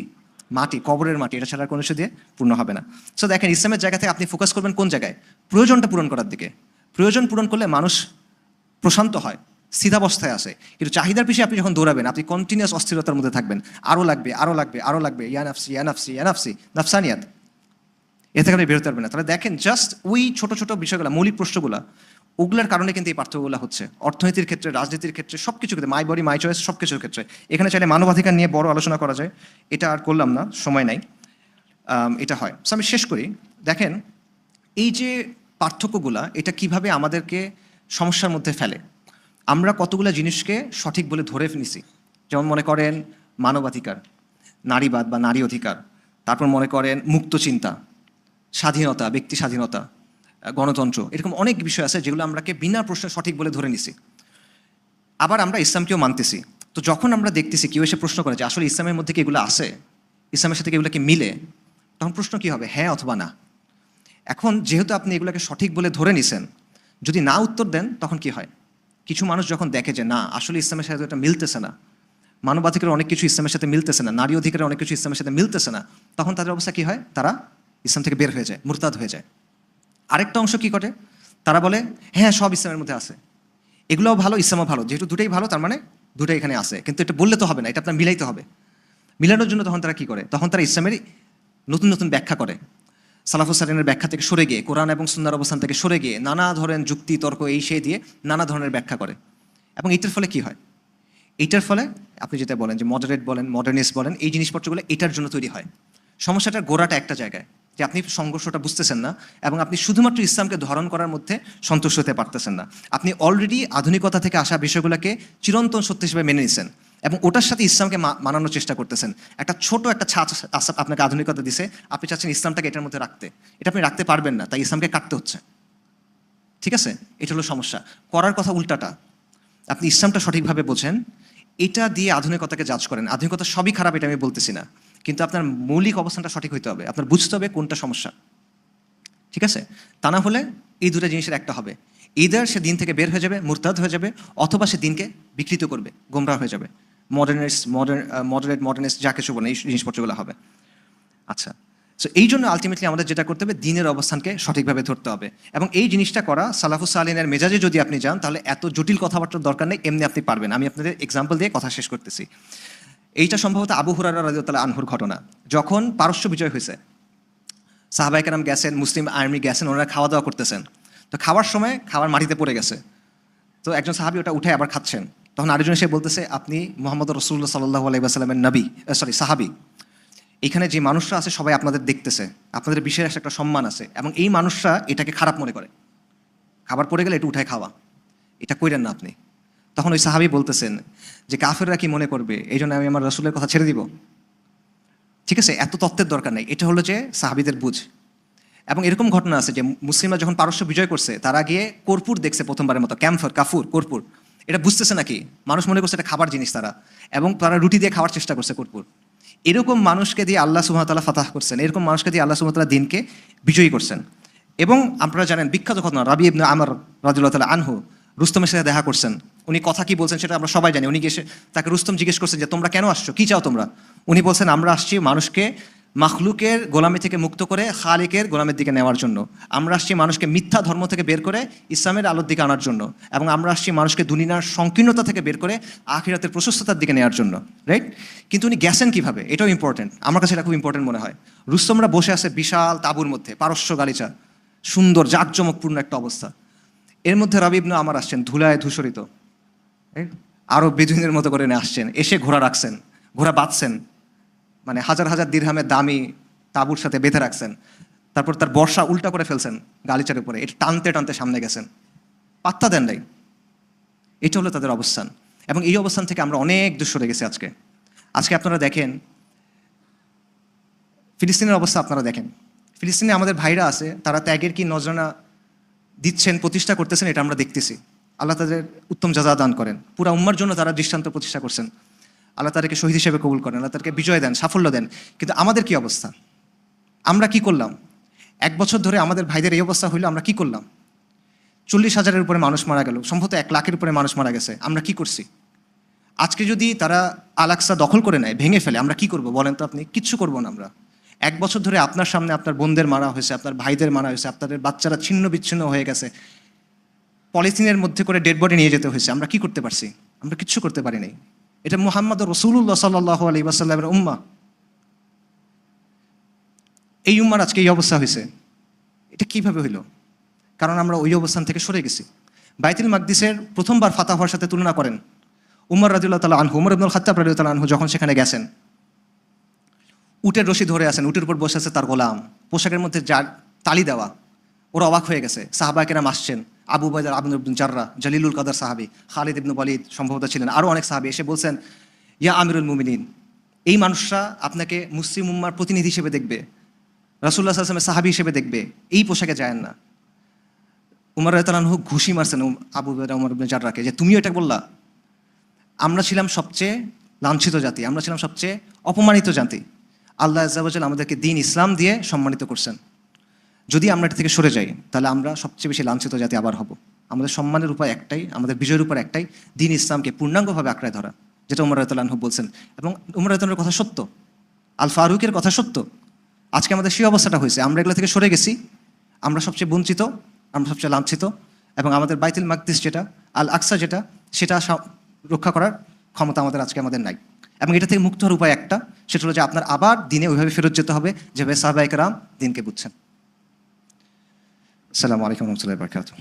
মাটি, কবরের মাটি, এটা ছাড়া আর কোনো কিছু দিয়ে পূর্ণ হবে না। সো দেখেন, ইসলামের জায়গা থেকে আপনি ফোকাস করবেন কোন জায়গায়? প্রয়োজনটা পূরণ করার দিকে। প্রয়োজন পূরণ করলে মানুষ প্রশান্ত হয়, স্থিতাবস্থায় আসে। কিন্তু চাহিদার পিছিয়ে আপনি যখন দৌড়াবেন, আপনি কন্টিনিউয়াস অস্থিরতার মধ্যে থাকবেন। আরও লাগবে, আরও লাগবে, আরও লাগবে, ইয়া নাফসি, ইয়া নাফসি, ইয়া নাফসি, নাফসানিয়াত। এ থেকে আপনি বেরোতে পারবেন না। তাহলে দেখেন, জাস্ট ওই ছোট ছোট বিষয়গুলো, মৌলিক প্রশ্নগুলো, ওগুলোর কারণে কিন্তু এই পার্থক্যগুলো হচ্ছে অর্থনীতির ক্ষেত্রে, রাজনীতির ক্ষেত্রে, সব কিছু ক্ষেত্রে, মাই বডি মাই চয়েস, সব কিছুর ক্ষেত্রে। এখানে চাইলে মানবাধিকার নিয়ে বড় আলোচনা করা যায়, এটা আর করলাম না, সময় নাই। এটা হয়। সো আমি শেষ করি। দেখেন, এই যে পার্থক্যগুলা, এটা কিভাবে আমাদেরকে সমস্যার মধ্যে ফেলে। আমরা কতগুলো জিনিসকে সঠিক বলে ধরে নিছি। যেমন মনে করেন মানবাধিকার, নারীবাদ বা নারী অধিকার, তারপর মনে করেন মুক্ত চিন্তা, স্বাধীনতা, ব্যক্তি স্বাধীনতা, গণতন্ত্র, এরকম অনেক বিষয় আছে যেগুলো আমরাকে বিনা প্রশ্নে সঠিক বলে ধরে নিছি। আবার আমরা ইসলামকেও মানতেছি। তো যখন আমরা দেখতেছি কেউ এসে প্রশ্ন করে যে আসলে ইসলামের মধ্যে কি এগুলো আছে, ইসলামের সাথে কি এগুলো কি মিলে, তখন প্রশ্ন কি হবে? হ্যাঁ অথবা না। এখন যেহেতু আপনি এগুলোকে সঠিক বলে ধরে নিছেন, যদি না উত্তর দেন তখন কি হয়? কিছু মানুষ যখন দেখে যে না, আসলে ইসলামের সাথে এটা মিলতেছে না, মানবাধিকারের অনেক কিছু ইসলামের সাথে মিলতেছে না, নারী অধিকারের অনেক কিছু ইসলামের সাথে মিলতেছে না, তখন তাদের অবস্থা কি হয়? তারা ইসলাম থেকে বের হয়ে যায়, মুরতাদ হয়ে যায়। আরেকটা অংশ কি করে? তারা বলে হ্যাঁ সব ইসলামের মধ্যে আছে, এগুলোও ভালো, ইসলামও ভালো, যেহেতু দুটাই ভালো তার মানে দুটাই এখানে আছে। কিন্তু এটা বললে তো হবে না, এটা আপনার মিলাইতে হবে। মিলানোর জন্য তখন তারা কি করে? তখন তারা ইসলামের নতুন নতুন ব্যাখ্যা করে। সালাফুস সালিনের ব্যাখ্যা থেকে সরে গিয়ে, কোরআন এবং সুন্নাহর অবস্থান থেকে সরে গিয়ে নানা ধরনের যুক্তি তর্ক এই সেই দিয়ে নানা ধরনের ব্যাখ্যা করে। এবং এইটার ফলে কি হয়? এইটার ফলে আপনি যেটা বলেন যে মডারেট বলেন, মডার্নিস্ট বলেন, এই জিনিসপত্রগুলো এটার জন্য তৈরি হয়। সমস্যাটার গোড়াটা একটা জায়গায়, যে আপনি সংঘর্ষটা বুঝতেছেন না এবং আপনি শুধুমাত্র ইসলামকে ধারণ করার মধ্যে সন্তুষ্ট হতে পারতেছেন না। আপনি অলরেডি আধুনিকতা থেকে আসা বিষয়গুলোকে চিরন্তন সত্য হিসেবে মেনে নিছেন এবং ওটার সাথে ইসলামকে মানানোর চেষ্টা করতেছেন। একটা ছোট একটা ছাঁচ আপনাকে আধুনিকতা দিছে, আপনি চাচ্ছেন ইসলামটাকে এটার মধ্যে রাখতে, এটা আপনি রাখতে পারবেন না, তাই ইসলামকে কাটতে হচ্ছে। ঠিক আছে? এটা হলো সমস্যা। করার কথা উল্টাটা, আপনি ইসলামটা সঠিকভাবে বোঝেন, এটা দিয়ে আধুনিকতাকে জাজ করেন। আধুনিকতা সবই খারাপ এটা আমি বলতেছি না, কিন্তু আপনার মৌলিক অবস্থানটা সঠিক হইতে হবে, আপনার বুঝতে হবে কোনটা সমস্যা। ঠিক আছে? তা না হলে এই দুটো জিনিসের একটা হবে, ইদার সে দিন থেকে বের হয়ে যাবে, মুরতাদ হয়ে যাবে, অথবা সে দিনকে বিকৃত করবে, গোমরাহ হয়ে যাবে। মডারেট মডার্নিস্ট যা কিছু বলে এই জিনিসপত্রগুলো হবে। আচ্ছা, সো এই জন্য আলটিমেটলি আমাদের যেটা করতে হবে, দিনের অবস্থানকে সঠিকভাবে ধরতে হবে। এবং এই জিনিসটা করা সালাফুস সালিনের মেজাজে যদি আপনি যান, তাহলে এত জটিল কথাবার্তার দরকার নেই, এমনি আপনি পারবেন। আমি আপনাদের এক্সাম্পল দিয়ে কথা শেষ করতেছি। এইটা সম্ভবত আবু হুরায়রা রাদিয়াল্লাহু আনহুর ঘটনা। যখন পারস্য বিজয় হয়েছে, সাহাবায়ে কেরাম গেছেন, মুসলিম আর্মি গেছেন, ওনারা খাওয়া দাওয়া করতেছেন। তো খাওয়ার সময় খাবার মাটিতে পড়ে গেছে, তো একজন সাহাবী ওটা উঠে আবার খাচ্ছেন। তখন আরেকজন এসে বলতেছে, আপনি মুহাম্মদ রাসূলুল্লাহ সাল্লাল্লাহু আলাইহি ওয়াসাল্লামের নবী, সাহাবী। এখানে যে মানুষরা আছে সবাই আপনাদের দেখতেছে, আপনাদের বিশেষ একটা সম্মান আছে, এবং এই মানুষরা এটাকে খারাপ মনে করে, খাবার পড়ে গেলে একটু উঠায় খাওয়া, এটা কইরেন না আপনি। তখন ওই সাহাবী বলতেছেন যে কাফেররা কি মনে করবে, এই জন্য আমি আমার রাসূলের কথা ছেড়ে দিব? ঠিক আছে, এত তত্ত্বের দরকার নেই। এটা হলো যে সাহাবীদের বুঝ। এবং এরকম ঘটনা আছে যে মুসলিমরা যখন পারস্য বিজয় করছে, তারা গিয়ে কর্পূর দেখছে প্রথমবারের মতো, ক্যাম্ফর, কাফুর, কর্পূর। এটা বুঝতেছে নাকি, মানুষ মনে করছে এটা খাবার জিনিস তারা, এবং তারা রুটি দিয়ে খাওয়ার চেষ্টা করছে কর্পূর। এরকম মানুষকে দিয়ে আল্লাহ সুবহানাহু ওয়া তাআলা ফাতাহ করছেন, এরকম মানুষকে দিয়ে আল্লাহ সুবহানাহু ওয়া তাআলা দিনকে বিজয়ী করছেন। এবং আপনারা জানেন বিখ্যাত ঘটনা, রাবি ইবনে আমর রাদিয়াল্লাহু তাআলা আনহু রুস্তমের সাথে দেখা করছেন। উনি কথা কি বলছেন সেটা আমরা সবাই জানি। উনি গিয়ে তাকে রুস্তম জিজ্ঞেস করছেন যে তোমরা কেন আসছো, কি চাও তোমরা? উনি বলছেন আমরা আসছি মানুষকে মাখলুকের গোলামি থেকে মুক্ত করে খালিকের গোলামের দিকে নেওয়ার জন্য। আমরা আসছি মানুষকে মিথ্যা ধর্ম থেকে বের করে ইসলামের আলোর দিকে আনার জন্য, এবং আমরা আসছি মানুষকে দুনিয়ার সংকীর্ণতা থেকে বের করে আখিরাতের প্রশস্ততার দিকে নেওয়ার জন্য, রাইট? কিন্তু উনি গেছেন কিভাবে, এটাও ইম্পর্টেন্ট। আমার কাছে এটা খুব ইম্পর্টেন্ট মনে হয়। রুস্তমরা বসে আছে বিশাল তাঁবুর মধ্যে, পারস্য গালিচা, সুন্দর জাঁকজমকপূর্ণ একটা অবস্থা। এর মধ্যে রাবি ইবনে আমর আসছেন ধুলায় ধূসরিত, আরও বেদুইনের মতো করে আসছেন, এসে ঘোড়া রাখছেন, ঘোড়া বাঁধছেন, মানে হাজার হাজার দিরহামের দামি তাঁবুর সাথে বেঁধে রাখছেন। তারপর তার বর্ষা উল্টা করে ফেলছেন গালিচার উপরে, এটা টানতে টানতে সামনে গেছেন, পাত্তা দেন নাই। এটা হলো তাদের অবস্থান। এবং এই অবস্থান থেকে আমরা অনেক দূর সরে গেছি আজকে। আজকে আপনারা দেখেন ফিলিস্তিনের অবস্থা, আপনারা দেখেন ফিলিস্তিনে আমাদের ভাইরা আছে, তারা ত্যাগের কি নজরানা দিচ্ছেন, প্রতিষ্ঠা করতেছেন, এটা আমরা দেখতেছি। আল্লাহ তাদের উত্তম জাযা দান করেন। পুরা উম্মার জন্য তারা দৃষ্টান্ত প্রতিষ্ঠা করছেন। আল্লাহ তাদেরকে শহীদ হিসেবে কবুল করেন, আল্লাহ তাদেরকে বিজয় দেন, সাফল্য দেন। কিন্তু আমাদের কি অবস্থা, আমরা কি করলাম? 1 বছর ধরে আমাদের ভাইদের এই অবস্থা হইলো, আমরা কি করলাম? 40,000-এর উপরে মানুষ মারা গেল, সম্ভবত 1 লাখের উপরে মানুষ মারা গেছে, আমরা কি করছি? আজকে যদি তারা আল আকসা দখল করে নেয়, ভেঙে ফেলে, আমরা কি করব বলেন তো আপনি? কিচ্ছু করবো না আমরা। 1 বছর ধরে আপনার সামনে আপনার বোনদের মারা হয়েছে, আপনার ভাইদের মারা হয়েছে, আপনাদের বাচ্চারা ছিন্ন বিচ্ছিন্ন হয়ে গেছে, পলিথিনের মধ্যে করে ডেড বডি নিয়ে যেতে হয়েছে, আমরা কি করতে পারছি? আমরা কিচ্ছু করতে পারি নাই। এটা মুহাম্মদ রাসূলুল্লাহ সাল্লাল্লাহু আলাইহি ওয়াসাল্লামের উম্মাহ। এই উম্মার আজকে এই অবস্থা হয়েছে, এটা কিভাবে হইলো? কারণ আমরা ওই অবস্থান থেকে সরে গেছি। বাইতুল মাকদিসের প্রথমবার ফাতাহ হওয়ার সাথে তুলনা করেন। উমর রাদিয়াল্লাহু তাআলা আনহু, উমর ইবনুল খাত্তাব রাদিয়াল্লাহু তাআলা আনহু যখন সেখানে গেছেন, উটের রশি ধরে আছেন, উটের উপর বসে আছে তার গোলাম, পোশাকের মধ্যে তালি দেওয়া। ওরা অবাক হয়ে গেছে। সাহাবা কেরাম আসছেন, আবু উবাইদা ইবনে জাররাহ, জলিলুল কদর সাহাবী, খালিদ ইবনে ওয়ালিদ সম্ভবত ছিলেন, আরও অনেক সাহাবী এসে বলছেন, ইয়া আমিরুল মুমিনিন, এই মানুষরা আপনাকে মুসলিম উম্মার প্রতিনিধি হিসেবে দেখবে, রাসূলুল্লাহ সাল্লাল্লাহু আলাইহি ওয়াসাল্লামের সাহাবী হিসেবে দেখবে, এই পোশাকে যায়েন না। উমর রাদিয়াল্লাহু আনহু ঘুষি মারছেন আবু উবাইদা উমর ইবনে জাররাহকে, যে তুমিও এটা বললা? আমরা ছিলাম সবচেয়ে লাঞ্ছিত জাতি, আমরা ছিলাম সবচেয়ে অপমানিত জাতি। আল্লাহ আযজা ওয়া জাল্লা আমাদেরকে দ্বীন ইসলাম দিয়ে সম্মানিত করছেন। যদি আমরা এটা থেকে সরে যাই, তাহলে আমরা সবচেয়ে বেশি লাঞ্ছিত জাতি আবার হব। আমাদের সম্মানের উপায় একটাই, আমাদের বিজয়ের উপর একটাই, দ্বীন ইসলামকে পূর্ণাঙ্গভাবে আঁকড়ে ধরা, যেটা উমর রাদিয়াল্লাহু আনহু বলছেন। এবং উমর রাদিয়াল্লাহু আনহুর কথা সত্য, আল ফারুকের কথা সত্য। আজকে আমাদের সেই অবস্থাটা হয়েছে, আমরা এগুলো থেকে সরে গেছি, আমরা সবচেয়ে বঞ্চিত, আমরা সবচেয়ে লাঞ্ছিত, এবং আমাদের বাইতুল মাকদিস যেটা, আল আকসা যেটা, সেটা রক্ষা করার ক্ষমতা আমাদের নাই। এবং এটা থেকে মুক্ত হওয়ার উপায় একটা, সেটা হলো যে আপনার আবার দিনে ওইভাবে ফেরত যেতে হবে যেভাবে সাহাবায়ে কেরাম দিনকে বুঝছেন। আসসালামু আলাইকুম ওয়া রাহমাতুল্লাহি ওয়া বারাকাতুহু।